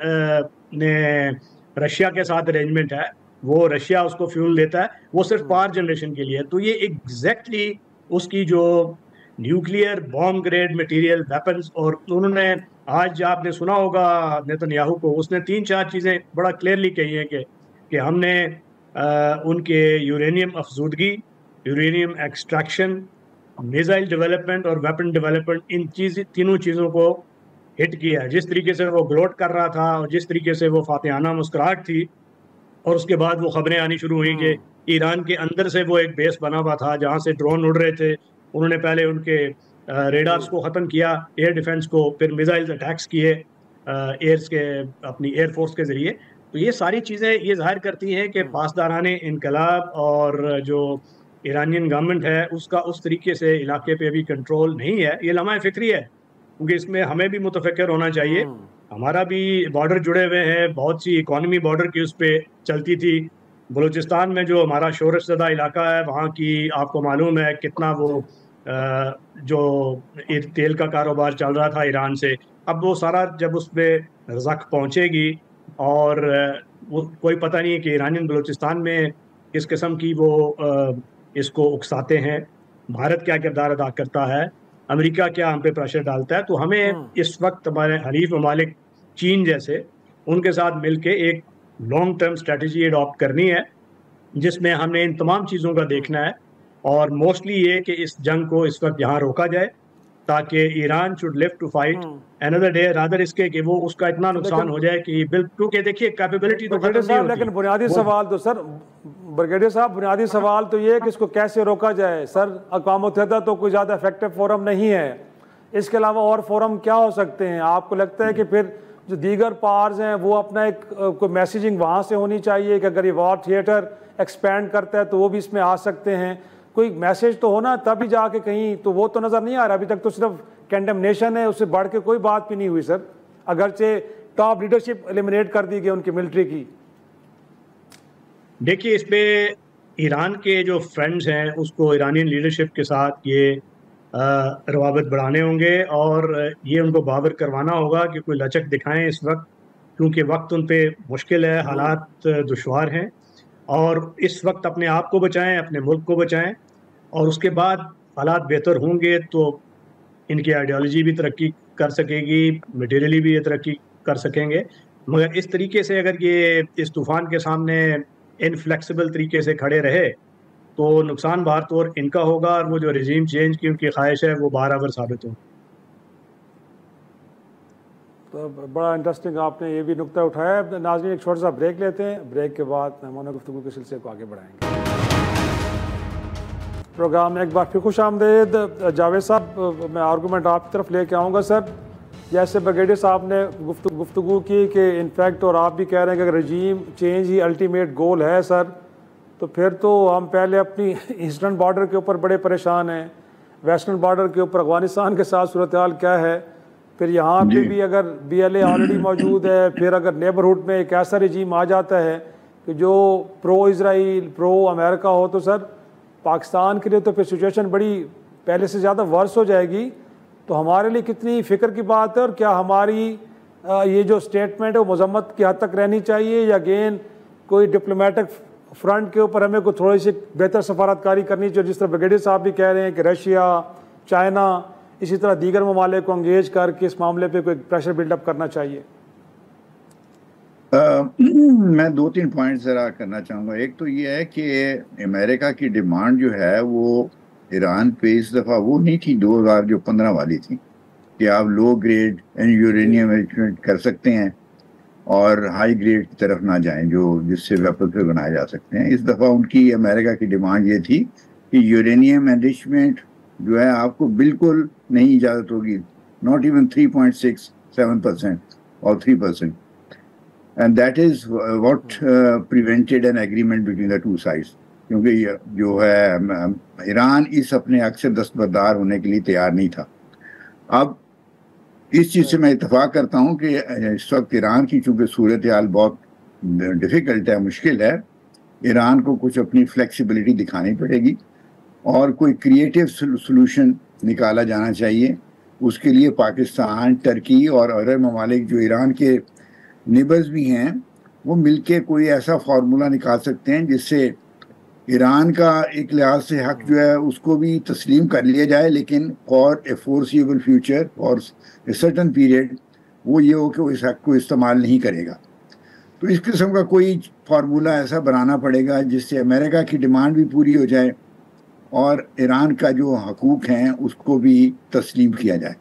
ने रशिया के साथ अरेंजमेंट है, वो रशिया उसको फ्यूल देता है, वो सिर्फ पावर जनरेशन के लिए। तो ये एग्जैक्टली उसकी जो nuclear bomb grade material weapons, और उन्होंने आज आपने सुना होगा नेतन्याहू को, उसने 3-4 चीज़ें बड़ा क्लियरली कही हैं कि हमने उनके यूरेनियम अफसुदगी, यूरेनियम एक्सट्रैक्शन, मिसाइल डेवलपमेंट और वेपन डेवलपमेंट, इन तीनों चीज़ों को हिट किया है। जिस तरीके से वो ग्लोट कर रहा था और जिस तरीके से वो फातिहाना मुस्कुराहट थी, और उसके बाद वो खबरें आनी शुरू हुई कि ईरान के अंदर से वो एक बेस बना हुआ था जहाँ से ड्रोन उड़ रहे थे। उन्होंने पहले उनके रेडार्स को ख़त्म किया, एयर डिफेंस को, फिर मिसाइल अटैक्स किए एयर्स के, अपनी एयरफोर्स के ज़रिए। तो ये सारी चीज़ें ये जाहिर करती हैं कि पासदाराने इनकलाब और जो ईरानियन गवर्नमेंट है उसका उस तरीके से इलाके पे अभी कंट्रोल नहीं है। ये लम्हा फ़िक्री है, क्योंकि इसमें हमें भी मुतफक्र होना चाहिए। हमारा भी बॉर्डर जुड़े हुए हैं, बहुत सी इकॉनमी बॉर्डर की उस पर चलती थी। बलूचिस्तान में जो हमारा शोरश ज़दा इलाका है, वहाँ की आपको मालूम है कितना वो जो तेल का कारोबार चल रहा था ईरान से। अब वो सारा जब उस पर रज़क पहुँचेगी, और वो कोई पता नहीं है कि ईरानियन बलूचिस्तान में किस किस्म की वो इसको उकसाते हैं, भारत क्या किरदार अदा करता है, अमेरिका क्या हम पे प्रेशर डालता है। तो हमें इस वक्त हमारे हरीफ ममालिक चीन जैसे, उनके साथ मिलके एक लॉन्ग टर्म स्ट्रेटजी अडॉप्ट करनी है, जिसमें हमने इन तमाम चीज़ों का देखना है। और मोस्टली ये कि इस जंग को इस वक्त यहाँ रोका जाए, ताकि Iran should live to fight another day, rather इसके कि वो उसका इतना नुकसान हो जाए कि क्योंकि देखिए कैपेबिलिटी तो खत्म नहीं होती। लेकिन बुनियादी सवाल तो सर, ब्रिगेडियर साहब, बुनियादी सवाल तो ये है कि इसको कैसे रोका जाए। सर, अक़वाम मुत्तहिदा तो कोई ज़्यादा इफेक्टिव फोरम नहीं है, इसके अलावा और फोरम क्या हो सकते हैं? आपको लगता है कि फिर जो दीगर पावर्स हैं वो अपना एक कोई मैसेजिंग वहाँ से होनी चाहिए कि अगर ये वॉर थिएटर एक्सपेंड करता है तो वो भी इसमें आ सकते हैं, कोई मैसेज तो होना तभी जाके कहीं, तो वो तो नज़र नहीं आ रहा। अभी तक तो सिर्फ कंडेमनेशन है, उससे बढ़ के कोई बात भी नहीं हुई सर, अगरचे टॉप लीडरशिप एलिमिनेट कर दी गई उनकी मिलिट्री की। देखिए, इस पे ईरान के जो फ्रेंड्स हैं उसको ईरानियन लीडरशिप के साथ ये रवाबत बढ़ाने होंगे, और ये उनको बावर करवाना होगा कि कोई लचक दिखाएं इस वक्त, क्योंकि वक्त उन पे मुश्किल है, हालात दुश्वार हैं। और इस वक्त अपने आप को बचाएं, अपने मुल्क को बचाएं, और उसके बाद हालात बेहतर होंगे तो इनकी आइडियोलॉजी भी तरक्की कर सकेगी, मटेरियली भी ये तरक्की कर सकेंगे। मगर इस तरीके से अगर ये इस तूफान के सामने इनफ्लेक्सिबल तरीके से खड़े रहे तो नुकसान बाहर तौर इनका होगा, और वो जो रिजीम चेंज की उनकी ख्वाहिश है वो बराबर साबित हो। तो बड़ा इंटरेस्टिंग आपने ये भी नुक्ता उठाया। नाज़रीन एक छोटा सा ब्रेक लेते हैं, ब्रेक के बाद मेहमान गुफ्तगू के सिलसिले को आगे बढ़ाएंगे। प्रोग्राम में एक बार फिर खुश आमदेद। जावेद साहब, मैं आर्गूमेंट आपकी तरफ लेके आऊँगा सर। जैसे ब्रिगेडियर साहब ने गुफ्तगू की कि इनफैक्ट, और आप भी कह रहे हैं कि अगर रजीम चेंज ही अल्टीमेट गोल है सर, तो फिर तो हम पहले अपनी ईस्टर्न बॉर्डर के ऊपर बड़े परेशान हैं, वेस्टर्न बॉर्डर के ऊपर अफगानिस्तान के साथ सूरत हाल क्या है, फिर यहाँ पे भी अगर BLA ऑलरेडी मौजूद है, फिर अगर नेबरहुड में एक ऐसा रजीम आ जाता है कि जो प्रो इसराइल प्रो अमेरिका हो, तो सर पाकिस्तान के लिए तो फिर सिचुएशन बड़ी पहले से ज़्यादा वर्स हो जाएगी। तो हमारे लिए कितनी फ़िक्र की बात है, और क्या हमारी ये जो स्टेटमेंट है वो मजम्मत की हद तक रहनी चाहिए, या अगेन कोई डिप्लोमेटिक फ्रंट के ऊपर हमें कोई थोड़ी सी बेहतर सफारतकारी करनी चाहिए, जिस तरह ब्रिगेडियर साहब भी कह रहे हैं कि रशिया, चाइना, इसी तरह दीगर ममालिक को अंगेज करके इस मामले पे कोई प्रेशर बिल्डअप करना चाहिए? मैं 2-3 पॉइंट ज़रा करना चाहूँगा। एक तो ये है कि अमेरिका की डिमांड जो है वो ईरान पे इस दफ़ा वो नहीं थी 2015 वाली थी कि आप लो ग्रेड यूरेनियम एनरिचमेंट कर सकते हैं और हाई ग्रेड की तरफ ना जाएं जो जिससे वेपन पे बनाए जा सकते हैं। इस दफ़ा उनकी अमेरिका की डिमांड ये थी कि यूरेनियम एनरिचमेंट जो है आपको बिल्कुल नहीं इजाज़त होगी, नॉट इवन 3.67% और 3%, and that is what prevented an agreement between the two sides, क्योंकि जो है ईरान इस अपने अक्सर दस्तबरदार होने के लिए तैयार नहीं था। अब इस चीज़ से मैं इत्तेफाक करता हूँ कि इस वक्त ईरान की चूँकि सूरत हाल बहुत डिफ़िकल्ट है, मुश्किल है, ईरान को कुछ अपनी फ्लेक्सिबिलिटी दिखानी पड़ेगी और कोई क्रिएटिव सोल्यूशन निकाला जाना चाहिए। उसके लिए पाकिस्तान, टर्की और अरब ममालिक जो ईरान के नेबर्स भी हैं वो मिलके कोई ऐसा फार्मूला निकाल सकते हैं जिससे ईरान का एक लिहाज से हक जो है उसको भी तस्लीम कर लिया जाए, लेकिन फॉर ए फोर्सिबल फ्यूचर और ए सर्टन पीरियड वो ये हो कि वो इस हक को इस्तेमाल नहीं करेगा। तो इस किस्म का कोई फार्मूला ऐसा बनाना पड़ेगा जिससे अमेरिका की डिमांड भी पूरी हो जाए और ईरान का जो हकूक़ हैं उसको भी तस्लीम किया जाए।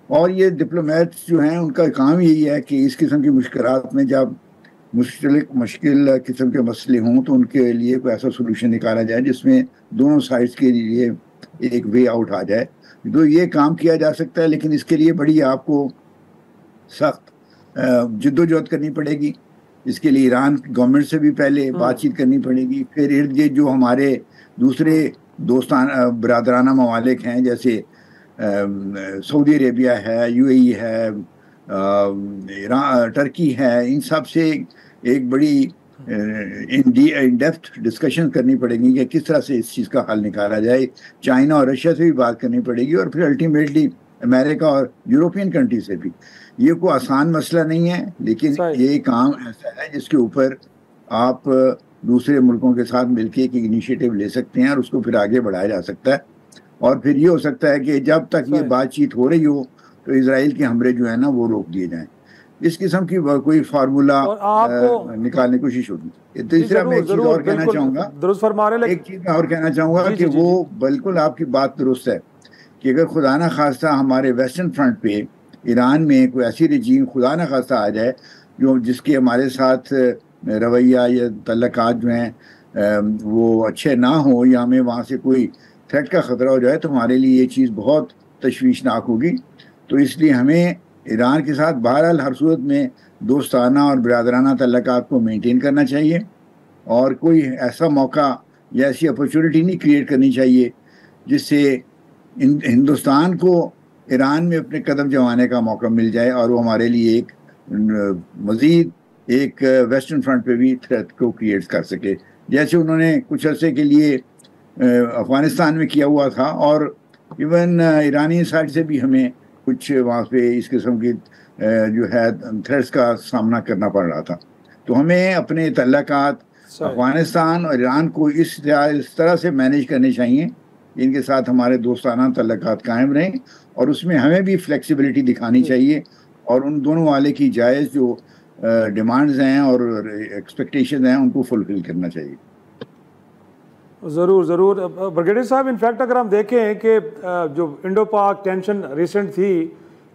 और ये डिप्लोमेट्स जो हैं उनका काम यही है कि इस किस्म की मुश्किलात में जब मुश्किल किस्म के मसले हों तो उनके लिए कोई ऐसा सोल्यूशन निकाला जाए जिसमें दोनों साइड्स के लिए एक वे आउट आ जाए। तो ये काम किया जा सकता है, लेकिन इसके लिए बड़ी आपको सख्त जिद्दोजहद करनी पड़ेगी। इसके लिए ईरान गवर्नमेंट से भी पहले बातचीत करनी पड़ेगी, फिर इर्द गिर्द जो हमारे दूसरे दोस्ताना बरादराना ममालिक हैं जैसे सऊदी अरेबिया है, UAE है, टर्की है, इन सब से एक बड़ी इन डेप्थ डिस्कशन करनी पड़ेगी कि किस तरह से इस चीज़ का हल निकाला जाए। चाइना और रशिया से भी बात करनी पड़ेगी और फिर अल्टीमेटली अमेरिका और यूरोपियन कंट्री से भी। ये कोई आसान मसला नहीं है, लेकिन ये काम ऐसा है जिसके ऊपर आप दूसरे मुल्कों के साथ मिलकर एक इनिशिएटिव ले सकते हैं और उसको फिर आगे बढ़ाया जा सकता है। और फिर ये हो सकता है कि जब तक ये बातचीत हो रही हो तो इजराइल के हमले जो है ना वो रोक दिए जाएं। इस किस्म की कोई फार्मूला निकालने की कोशिश होगी। तीसरा मैं एक चीज़ और कहना चाहूँगा, एक चीज़ मैं और कहना चाहूँगा कि वो बिल्कुल आपकी बात दुरुस्त है कि अगर खुदा न खास्ता हमारे वेस्टर्न फ्रंट पे ईरान में कोई ऐसी रजीम खुदा न खास्ता आ जाए जो जिसके हमारे साथ रवैया या तल्लकात जो हैं वो अच्छे ना हो या हमें वहाँ से कोई थ्रेट का ख़तरा हो जाए तो हमारे लिए ये चीज़ बहुत तशवीशनाक होगी। तो इसलिए हमें ईरान के साथ बहरहाल हर सूरत में दोस्ताना और बिरादराना तल्लकात को मेंटेन करना चाहिए और कोई ऐसा मौका या ऐसी अपॉर्चुनिटी नहीं क्रिएट करनी चाहिए जिससे हिंदुस्तान को ईरान में अपने कदम जमाने का मौका मिल जाए और वो हमारे लिए एक मज़ीद एक वेस्टर्न फ्रंट पे भी थ्रेट को क्रिएट कर सके, जैसे उन्होंने कुछ अर्से के लिए अफ़गानिस्तान में किया हुआ था और इवन ईरानी साइड से भी हमें कुछ वहाँ पे इस किस्म की जो है थ्रेट्स का सामना करना पड़ रहा था। तो हमें अपने तल्लकात अफगानिस्तान और ईरान को इस तरह से मैनेज करने चाहिए, इनके साथ हमारे दोस्ताना तल्लुकात कायम रहें, और उसमें हमें भी फ्लेक्सिबिलिटी दिखानी चाहिए, और उन दोनों वाले की जायज़ जो डिमांड्स हैं और एक्सपेक्टेशन हैं उनको फुलफिल करना चाहिए। ज़रूर ज़रूर ब्रिगेडियर साहब, इनफैक्ट अगर हम देखें कि जो इंडो पाक टेंशन रिसेंट थी,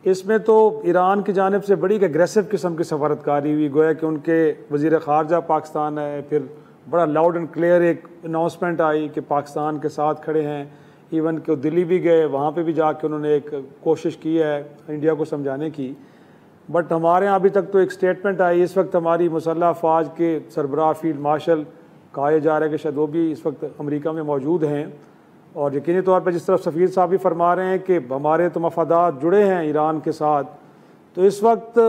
इसमें तो ईरान की जानिब से बड़ी एक एग्रेसिव किस्म की सफारतकारी हुई, गोया कि उनके वज़ीर ख़ारजा पाकिस्तान है, फिर बड़ा लाउड एंड क्लियर एक अनाउंसमेंट आई कि पाकिस्तान के साथ खड़े हैं। इवन कि दिल्ली भी गए, वहाँ पे भी जाके उन्होंने एक कोशिश की है इंडिया को समझाने की। बट हमारे यहाँ अभी तक तो एक स्टेटमेंट आई, इस वक्त हमारी मुसल्लह अफवाज के सरबराह फील्ड मार्शल कहा जा रहा है कि शायद वो भी इस वक्त अमेरिका में मौजूद हैं, और यकीनी तौर पर जिस तरफ सफ़ीर साहब भी फरमा रहे हैं कि हमारे तो मफादात जुड़े हैं ईरान के साथ, तो इस वक्त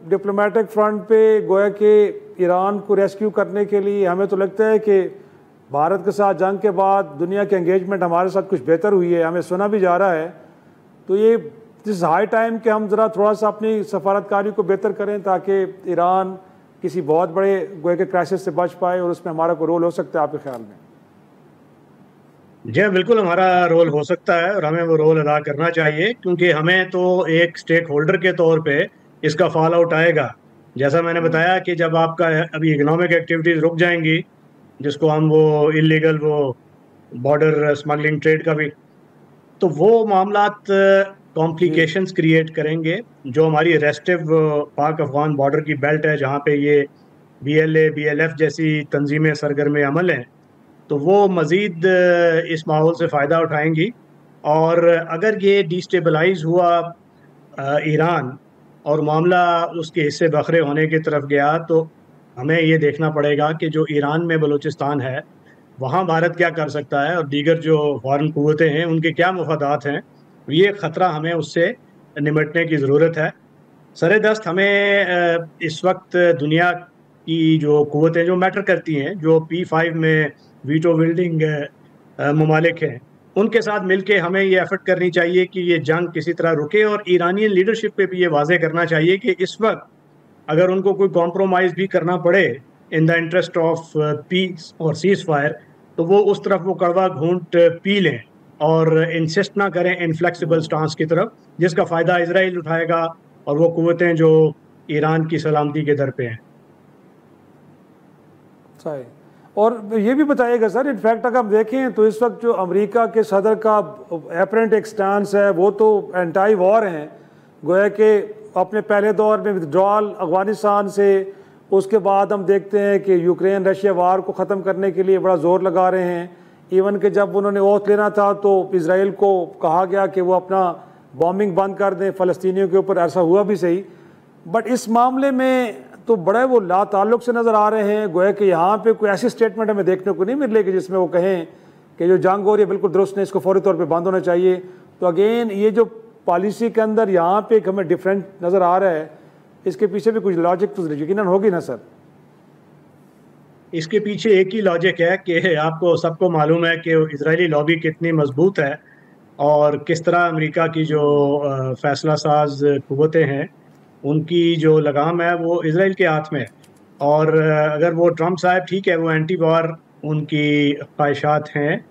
डिप्लोमेटिक फ्रंट पे गोया कि ईरान को रेस्क्यू करने के लिए हमें तो लगता है कि भारत के साथ जंग के बाद दुनिया की एंगेजमेंट हमारे साथ कुछ बेहतर हुई है, हमें सुना भी जा रहा है। तो ये दिस हाई टाइम कि हम ज़रा थोड़ा सा अपनी सफारतकारी को बेहतर करें ताकि ईरान किसी बहुत बड़े गोया के क्राइसिस से बच पाए, और उसमें हमारा कोई रोल हो सकता है आपके ख्याल में? जी बिल्कुल, हमारा रोल हो सकता है और हमें वो रोल अदा करना चाहिए, क्योंकि हमें तो एक स्टेक होल्डर के तौर पे इसका फॉल आउट आएगा। जैसा मैंने बताया कि जब आपका अभी इकोनॉमिक एक्टिविटीज़ रुक जाएंगी, जिसको हम वो इलीगल वो बॉर्डर स्मगलिंग ट्रेड का भी, तो वो मामलात कॉम्प्लिकेशंस क्रिएट करेंगे। जो हमारी रेस्टिव पाक अफगान बॉर्डर की बेल्ट है, जहाँ पे ये BLA BLF जैसी तंजीमें सरगर्म अमल हैं, तो वो मज़ीद इस माहौल से फ़ायदा उठाएंगी। और अगर ये डिस्टेबलाइज हुआ ईरान और मामला उसके हिस्से बखरे होने की तरफ गया, तो हमें ये देखना पड़ेगा कि जो ईरान में बलूचिस्तान है, वहाँ भारत क्या कर सकता है और दीगर जो फॉरेन कुव्वतें हैं उनके क्या मफादात हैं। ये ख़तरा हमें उससे निमटने की ज़रूरत है। सरेदस्त हमें इस वक्त दुनिया की जो कुव्वतें जो मैटर करती हैं, जो P5 में वीटो विल्डिंग ममालिक हैं, उनके साथ मिलके हमें ये एफर्ट करनी चाहिए कि ये जंग किसी तरह रुके, और ईरानियन लीडरशिप पे भी ये वाजे करना चाहिए कि इस वक्त अगर उनको कोई कॉम्प्रोमाइज़ भी करना पड़े in the interest of peace और सीज फायर, तो वो उस तरफ वो कड़वा घूंट पी लें और इंसिस्ट ना करें इनफ्लेक्सिबल स्टांस की तरफ, जिसका फ़ायदा इजराइल उठाएगा और वो कुव्वतें जो ईरान की सलामती के दर पे हैं। सही। और ये भी बताइएगा सर, इनफैक्ट अगर हम देखें तो इस वक्त जो अमेरिका के सदर का एपरेंट एक स्टांस है, वो तो एंटी वॉर हैं, गोया कि अपने पहले दौर में विथड्रॉल अफगानिस्तान से, उसके बाद हम देखते हैं कि यूक्रेन रशिया वार को ख़त्म करने के लिए बड़ा ज़ोर लगा रहे हैं। इवन कि जब उन्होंने ओथ लेना था तो इसराइल को कहा गया कि वो अपना बॉम्बिंग बंद कर दें फ़लस्तीनियों के ऊपर, ऐसा हुआ भी सही। बट इस मामले में तो बड़े वो ला ताल्लुक़ से नज़र आ रहे हैं, गोया कि यहाँ पे कोई ऐसी स्टेटमेंट हमें देखने को नहीं मिल रही कि जिसमें वो कहें कि जो जंग हो रही है बिल्कुल दुरुस्त नहीं, इसको फौरी तौर पे बंद होना चाहिए। तो अगेन ये जो पॉलिसी के अंदर यहाँ पे एक हमें डिफरेंट नज़र आ रहा है, इसके पीछे भी कुछ लॉजिक तो यकीनन होगी ना सर? इसके पीछे एक ही लॉजिक है कि आपको सबको मालूम है कि इजरायली लॉबी कितनी मजबूत है और किस तरह अमेरिका की जो फैसला साज कुव्वतें हैं उनकी जो लगाम है वो इजराइल के हाथ में है। और अगर वो ट्रम्प साहब ठीक है, वो एंटी वॉर उनकी ख्वाहिशात हैं,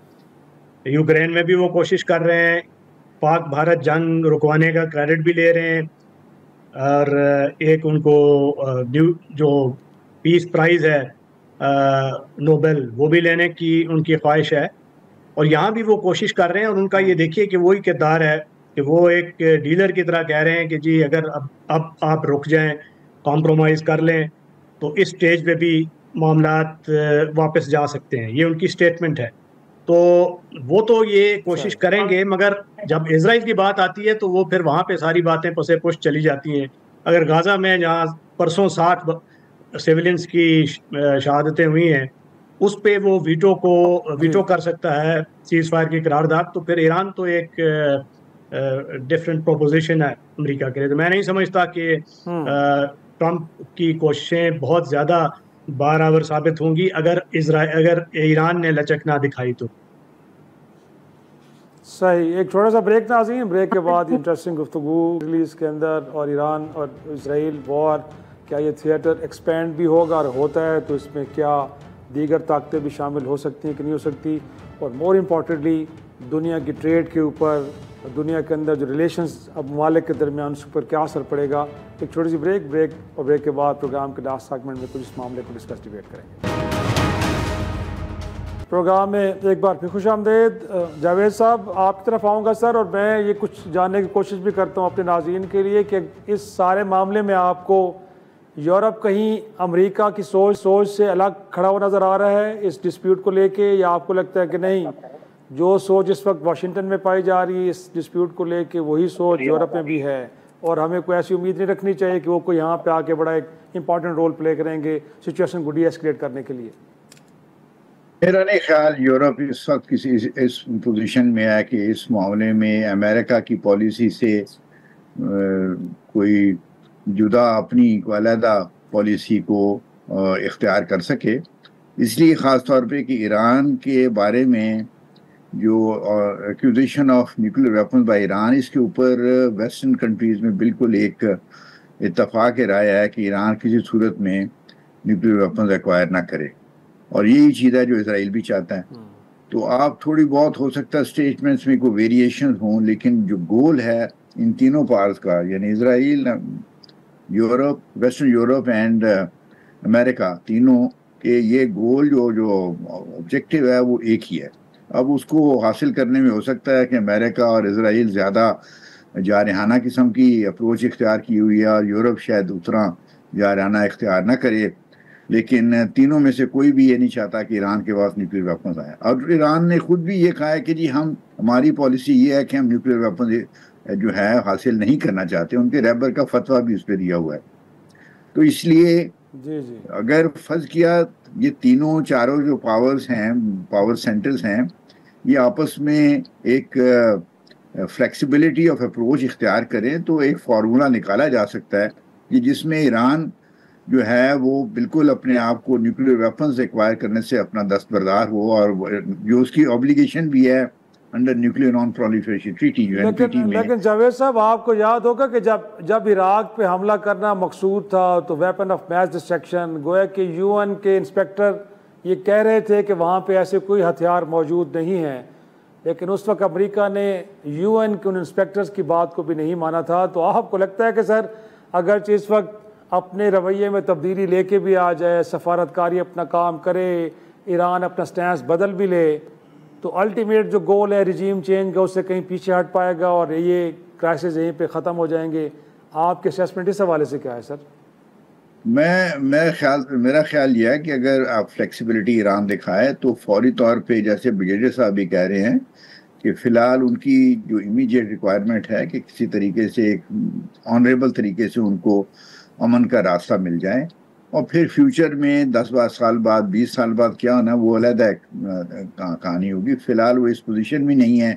यूक्रेन में भी वो कोशिश कर रहे हैं, पाक भारत जंग रुकवाने का क्रेडिट भी ले रहे हैं, और एक उनको जो पीस प्राइज़ है नोबेल, वो भी लेने की उनकी ख्वाहिश है। और यहाँ भी वो कोशिश कर रहे हैं, और उनका ये देखिए कि वही किरदार है कि वो एक डीलर की तरह कह रहे हैं कि जी अगर अब आप रुक जाएं, कॉम्प्रोमाइज़ कर लें, तो इस स्टेज पे भी मामलात वापस जा सकते हैं। ये उनकी स्टेटमेंट है। तो वो तो ये कोशिश करेंगे, मगर जब इजराइल की बात आती है तो वो फिर वहाँ पे सारी बातें पसे पुश चली जाती हैं। अगर गाज़ा में जहाँ परसों 60 सिविलियंस की शहादतें हुई हैं, उस पे वो वीटो कर सकता है सीज़ फायर की करारदाद, तो फिर ईरान तो एक डिफरेंट प्रोपोजिशन है अमेरिका के लिए। तो मैं नहीं समझता कि ट्रम्प की कोशिशें बहुत ज़्यादा बाराबर साबित होंगी अगर ईरान ने लचक ना दिखाई तो। सही। एक छोटा सा ब्रेक नाज़रीन, ब्रेक के बाद इंटरेस्टिंग गुफ्तगू रिलीज़ के अंदर और ईरान और इसराइल वॉर, क्या ये थिएटर एक्सपेंड भी होगा, और होता है तो इसमें क्या दीगर ताकतें भी शामिल हो सकती हैं कि नहीं हो सकती, और मोर इम्पॉर्टेंटली दुनिया की ट्रेड के ऊपर, दुनिया के अंदर जो रिलेशंस अब ममालिक के दरमियान उस पर क्या असर पड़ेगा। एक छोटी सी ब्रेक और ब्रेक के बाद प्रोग्राम के लास्ट सेगमेंट में कुछ इस मामले को डिस्कस डिबेट करेंगे। प्रोग्राम में एक बार फिर खुश आमदेद। जावेद साहब, आपकी तरफ आऊँगा सर, और मैं ये कुछ जानने की कोशिश भी करता हूँ अपने नाज़रीन के लिए कि इस सारे मामले में आपको यूरोप कहीं अमेरिका की सोच से अलग खड़ा हुआ नज़र आ रहा है इस डिस्प्यूट को लेके, या आपको लगता है कि नहीं, जो सोच इस वक्त वाशिंगटन में पाई जा रही है इस डिस्प्यूट को लेके वही सोच यूरोप में भी है, और हमें कोई ऐसी उम्मीद नहीं रखनी चाहिए कि वो कोई यहाँ पे आके बड़ा एक इंपॉर्टेंट रोल प्ले करेंगे सिचुएशन को डीएस्केलेट करने के लिए? मेरा नहीं ख्याल यूरोप इस वक्त किसी इस पोजीशन में है कि इस मामले में अमेरिका की पॉलिसी से कोई जुदा अपनी अलहदा पॉलिसी को इख्तियार कर सके। इसलिए ख़ास तौर पे कि ईरान के बारे में जो accusation of nuclear weapon by Iran, इसके ऊपर वेस्टर्न कंट्रीज़ में बिल्कुल एक इत्तफाक राय है कि ईरान किसी सूरत में न्यूक्लियर वेपन एक्वायर ना करे, और यही चीज़ है जो इसराइल भी चाहता है। तो आप थोड़ी बहुत हो सकता है स्टेटमेंट्स में कोई वेरिएशन हों, लेकिन जो गोल है इन तीनों पार्ट्स का, यानी Israel, Europe, western Europe and America, तीनों के ये गोल जो ऑब्जेक्टिव है वो एक ही है। अब उसको हासिल करने में हो सकता है कि अमेरिका और इसराइल ज़्यादा जारहाना किस्म की अप्रोच इख्तियार की हुई है और यूरोप शायद उतना जारहाना इख्तियार ना करे, लेकिन तीनों में से कोई भी ये नहीं चाहता कि ईरान के पास न्यूक्लियर वेपन आए। और ईरान ने खुद भी ये कहा है कि जी हमारी पॉलिसी ये है कि हम न्यूक्लियर वेपन जो है हासिल नहीं करना चाहते। उनके रहबर का फतवा भी उस पर दिया हुआ है। तो इसलिए अगर फर्ज किया ये तीनों चारों जो पावर्स हैं, पावर सेंटर्स हैं, ये आपस में एक फ्लेक्सिबिलिटी ऑफ अप्रोच इख्तियार करें तो एक फार्मूला निकाला जा सकता है कि जिसमें ईरान जो है वो बिल्कुल अपने आप को न्यूक्लियर वेपन्स एक्वायर करने से अपना दस्तबरदार हो, और जो उसकी ऑब्लिगेशन भी है under nuclear non proliferation treaty जो एनपीटी में। लेकिन जावेद साहब, आपको याद होगा कि जब इराक पे हमला करना मकसूद था तो वेपन ऑफ मैस डिस्ट्रक्शन, गोया कि यूएन के इंस्पेक्टर ये कह रहे थे कि वहाँ पे ऐसे कोई हथियार मौजूद नहीं है, लेकिन उस वक्त अमेरिका ने यूएन के उन इंस्पेक्टर्स की बात को भी नहीं माना था। तो आपको लगता है कि सर अगर इस वक्त अपने रवैये में तब्दीली लेके भी आ जाए, सफारतकारी अपना काम करे, ईरान अपना स्टैंस बदल भी ले, तो अल्टीमेट जो गोल है रिजीम चेंज का उससे कहीं पीछे हट पाएगा और ये क्राइसिस यहीं पे ख़त्म हो जाएंगे? आपके असेसमेंट इस हवाले से क्या है सर? मेरा ख्याल यह है कि अगर आप फ्लेक्सिबिलिटी ईरान दिखाए तो फौरी तौर पे, जैसे ब्रिगेडियर साहब भी कह रहे हैं कि फ़िलहाल उनकी जो इमीडिएट रिक्वायरमेंट है कि किसी तरीके से एक ऑनरेबल तरीके से उनको अमन का रास्ता मिल जाए, और फिर फ्यूचर में 10-12 साल बाद, 20 साल बाद क्या होना वो अलग कहानी होगी। फ़िलहाल वो इस पोजीशन में नहीं है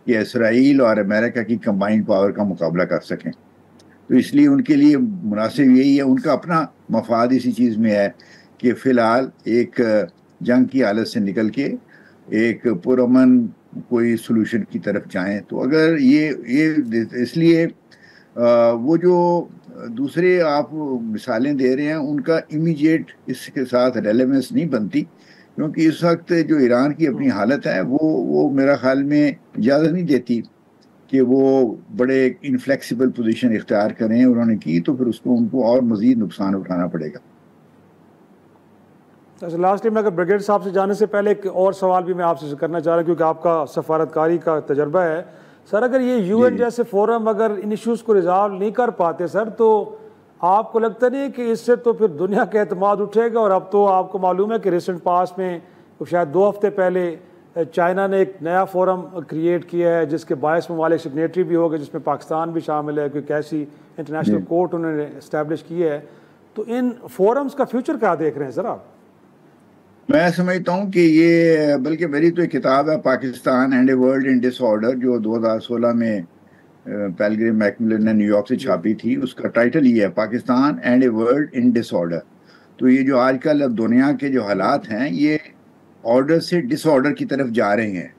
कि इसराइल और अमेरिका की कंबाइंड पावर का मुकाबला कर सकें। तो इसलिए उनके लिए मुनासिब यही है, उनका अपना मफाद इसी चीज़ में है कि फ़िलहाल एक जंग की हालत से निकल के एक पुरअमन कोई सलूशन की तरफ जाएं। तो अगर ये इसलिए वो जो दूसरे आप मिसालें दे रहे हैं उनका इमीडिएट इसके साथ रेलेवेंस नहीं बनती, क्योंकि इस वक्त जो ईरान की अपनी हालत है वो मेरा ख्याल में इजाज़त नहीं देती कि वो बड़े इनफ्लेक्सिबल पोजीशन इख्तियार करें। उन्होंने की तो फिर उनको और मज़ीद नुकसान उठाना पड़ेगा। लास्टली मैं अगर ब्रिगेड साहब से जाने से पहले एक और सवाल भी मैं आपसे करना चाह रहा हूँ, क्योंकि आपका सफारतकारी का तजर्बा है सर। अगर ये यूएन जैसे फोरम अगर इन इश्यूज़ को रिजॉल्व नहीं कर पाते सर, तो आपको लगता नहीं कि इससे तो फिर दुनिया का एतमाद उठेगा? और अब तो आपको मालूम है कि रिसेंट पास में शायद 2 हफ्ते पहले चाइना ने एक नया फोरम क्रिएट किया है जिसके 22 ममालिक सिग्नेटरी भी हो गए, जिसमें पाकिस्तान भी शामिल है, क्योंकि ऐसी इंटरनेशनल कोर्ट उन्होंने इस्टेब्लिश की है। तो इन फोरम्स का फ्यूचर क्या देख रहे हैं सर आप? मैं समझता हूँ कि ये, बल्कि मेरी तो एक किताब है Pakistan and a world in disorder, जो 2016 में पेलग्रिम मैकमिलन ने न्यूयॉर्क से छापी थी। उसका टाइटल ये है, Pakistan and a world in disorder. तो ये जो आजकल अब दुनिया के जो हालात हैं ये ऑर्डर से डिसऑर्डर की तरफ जा रहे हैं,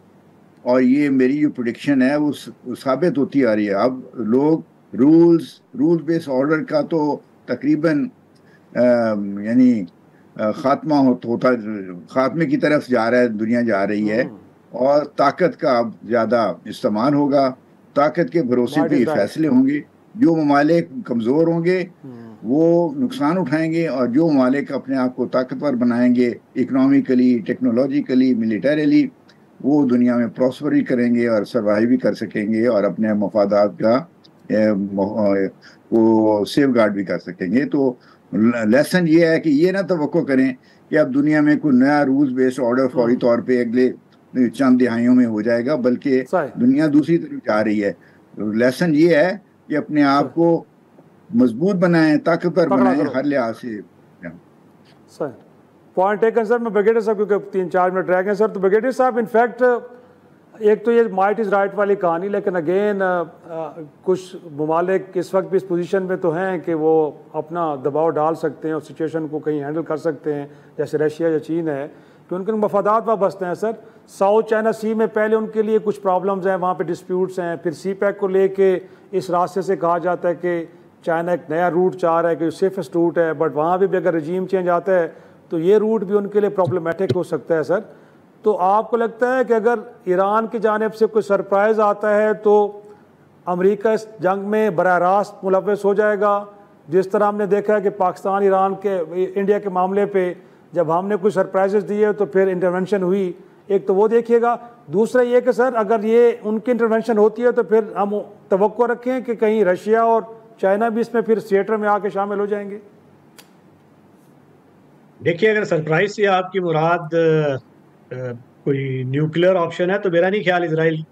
और ये मेरी जो प्रेडिक्शन है वो साबित होती आ रही है। अब लोग रूल बेस्ड ऑर्डर का तो तकरीबन यानी खात्मे की तरफ जा रहा है, दुनिया जा रही है, और ताकत का अब ज़्यादा इस्तेमाल होगा, ताकत के भरोसे पे फैसले होंगे। जो ममालिक कमज़ोर होंगे वो नुकसान उठाएंगे, और जो ममालिक अपने आप को ताकतवर बनाएंगे इकनॉमिकली, टेक्नोलॉजिकली, मिलिटरीली, वो दुनिया में प्रॉस्पर भी करेंगे और सर्वाइव भी कर सकेंगे, और अपने मफादात का वो सेफ गार्ड भी कर सकेंगे। तो लेसन ये है कि ये ना तवक्को करें कि अब दुनिया में कोई नया रूल्स बेस्ड ऑर्डर फौरी तौर पे अगले चंद दिहाइयों में हो जाएगा, बल्कि दुनिया दूसरी तरफ जा रही है। लेसन ये है कि अपने आप को मजबूत बनाएं, ताकतवर बनाएं हर लिहाज से। Sir point taken sir. मैं ब्रिगेडियर साहब, क्योंकि 3-4 मिनट रह गए सर, तो ब्रिगेडियर साहब इनफैक्ट एक तो ये माइट इज़ राइट वाली कहानी, लेकिन अगेन कुछ ममालिक इस वक्त भी इस पोजीशन में तो हैं कि वो अपना दबाव डाल सकते हैं और सिचुएशन को कहीं हैंडल कर सकते हैं, जैसे रशिया या चीन है, कि उनके मफादात वाबस्ते हैं सर। साउथ चाइना सी में पहले उनके लिए कुछ प्रॉब्लम्स हैं, वहाँ पे डिस्प्यूट्स हैं, फिर सी पैक को लेके इस रास्ते से कहा जाता है कि चाइना एक नया रूट चाह रहा है कि सेफेस्ट रूट है, बट वहाँ भी अगर रजीम चेंज आता है तो ये रूट भी उनके लिए प्रॉब्लमेटिक हो सकता है सर। तो आपको लगता है कि अगर ईरान की जानिब से कोई सरप्राइज़ आता है तो अमेरिका इस जंग में बराह रास्त मुलव्वस हो जाएगा, जिस तरह हमने देखा है कि पाकिस्तान ईरान के इंडिया के मामले पे जब हमने कुछ सरप्राइजेस दिए तो फिर इंटरवेंशन हुई। एक तो वो देखिएगा, दूसरा ये कि सर अगर ये उनकी इंटरवेंशन होती है तो फिर हम तवक्को रखें कि कहीं रशिया और चाइना भी इसमें फिर थिएटर में आके शामिल हो जाएंगे। देखिए, अगर सरप्राइज से आपकी मुराद कोई न्यूक्लियर ऑप्शन है तो मेरा नहीं ख्याल इजराइल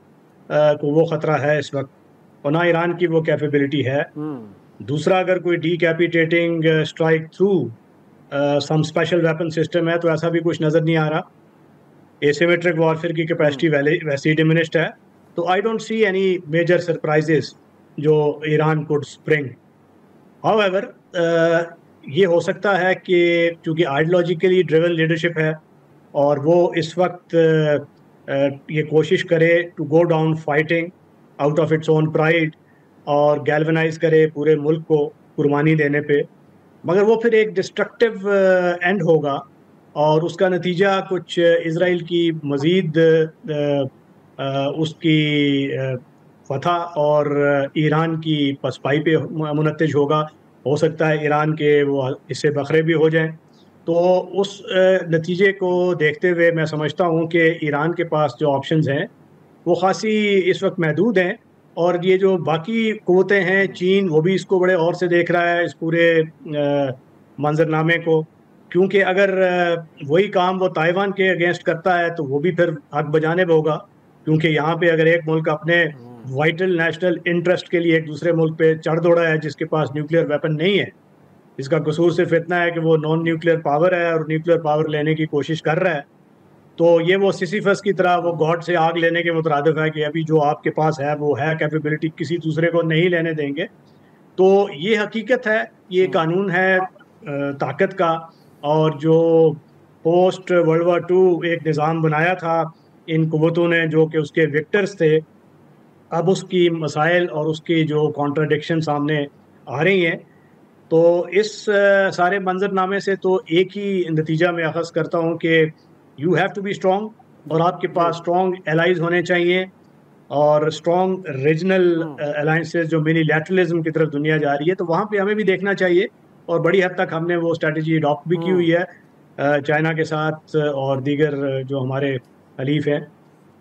को वो ख़तरा है इस वक्त, और ना ईरान की वो कैपेबिलिटी है। दूसरा, अगर कोई decapitating strike through some special weapon system है तो ऐसा भी कुछ नज़र नहीं आ रहा। एसिमेट्रिक वॉरफेयर की कैपेसिटी वैसे ही डिमिनिश्ड है, तो I don't see any major surprises जो ईरान कुड स्प्रिंग। हाउएवर ये हो सकता है कि चूँकि आइडियोलॉजिकली ड्रिवन लीडरशिप है और वो इस वक्त ये कोशिश करे to go down fighting out of its own pride और गैल्वनाइज करे पूरे मुल्क को कुर्बानी देने पे, मगर वो फिर एक डिस्ट्रक्टिव एंड होगा और उसका नतीजा कुछ इज़राइल की मज़ीद उसकी फतह और ईरान की पसपाई पे मुनत्तिज होगा। हो सकता है ईरान के वो इससे बखरे भी हो जाएं। तो उस नतीजे को देखते हुए मैं समझता हूँ कि ईरान के पास जो ऑप्शंस हैं वो ख़ासी इस वक्त महदूद हैं, और ये जो बाकी क़ुव्वतें हैं, चीन वो भी इसको बड़े और से देख रहा है इस पूरे मंजरनामे को, क्योंकि अगर वही काम वो ताइवान के अगेंस्ट करता है तो वो भी फिर हक बजाने पे होगा, क्योंकि यहाँ पे अगर एक मुल्क अपने वाइटल नेशनल इंटरेस्ट के लिए एक दूसरे मुल्क पे चढ़ दौड़ा है जिसके पास न्यूक्लियर वेपन नहीं है, इसका कसूर सिर्फ इतना है कि वो नॉन न्यूक्लियर पावर है और न्यूक्लियर पावर लेने की कोशिश कर रहा है, तो ये वो सिसिफस की तरह वो गॉड से आग लेने के मुतरादिफ है कि अभी जो आपके पास है वो है कैपेबिलिटी, किसी दूसरे को नहीं लेने देंगे। तो ये हकीकत है, ये कानून है ताकत का, और जो पोस्ट वर्ल्ड वार 2 एक निज़ाम बनाया था इन कुव्वतों ने जो कि उसके विक्टर्स थे, अब उसकी मसाइल और उसकी जो कॉन्ट्राडिक्शन सामने आ रही हैं। तो इस सारे मंजरनामे से तो एक ही नतीजा मैं अखज़ करता हूँ कि you have to be strong, और आपके पास स्ट्रॉन्ग एलाइज होने चाहिए और स्ट्रॉन्ग रीजनल अलाइंसेस जो मिनीलैटरलिज्म की तरफ दुनिया जा रही है, तो वहाँ पे हमें भी देखना चाहिए, और बड़ी हद तक हमने वो स्ट्रेटजी अडॉप्ट भी की हुई है चाइना के साथ और दीगर जो हमारे हलीफ हैं।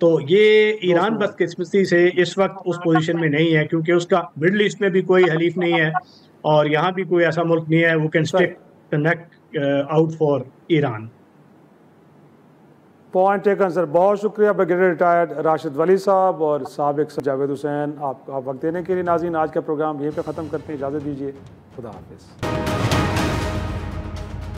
तो ये ईरान बदकिस्मती से इस वक्त उस पोजीशन में नहीं है, क्योंकि उसका मिडल ईस्ट में भी कोई हलीफ नहीं है और यहाँ भी कोई ऐसा मुल्क नहीं है वो can stick the neck out for Iran. Point taken sir, बहुत शुक्रिया ब्रिगेडियर रिटायर्ड राशिद वली साहब और साबिक जावेद हुसैन, आप वक्त देने के लिए। नाज़रीन, आज का प्रोग्राम यहीं पे ख़त्म करते हैं, इजाज़त दीजिए, खुदा हाफिज़।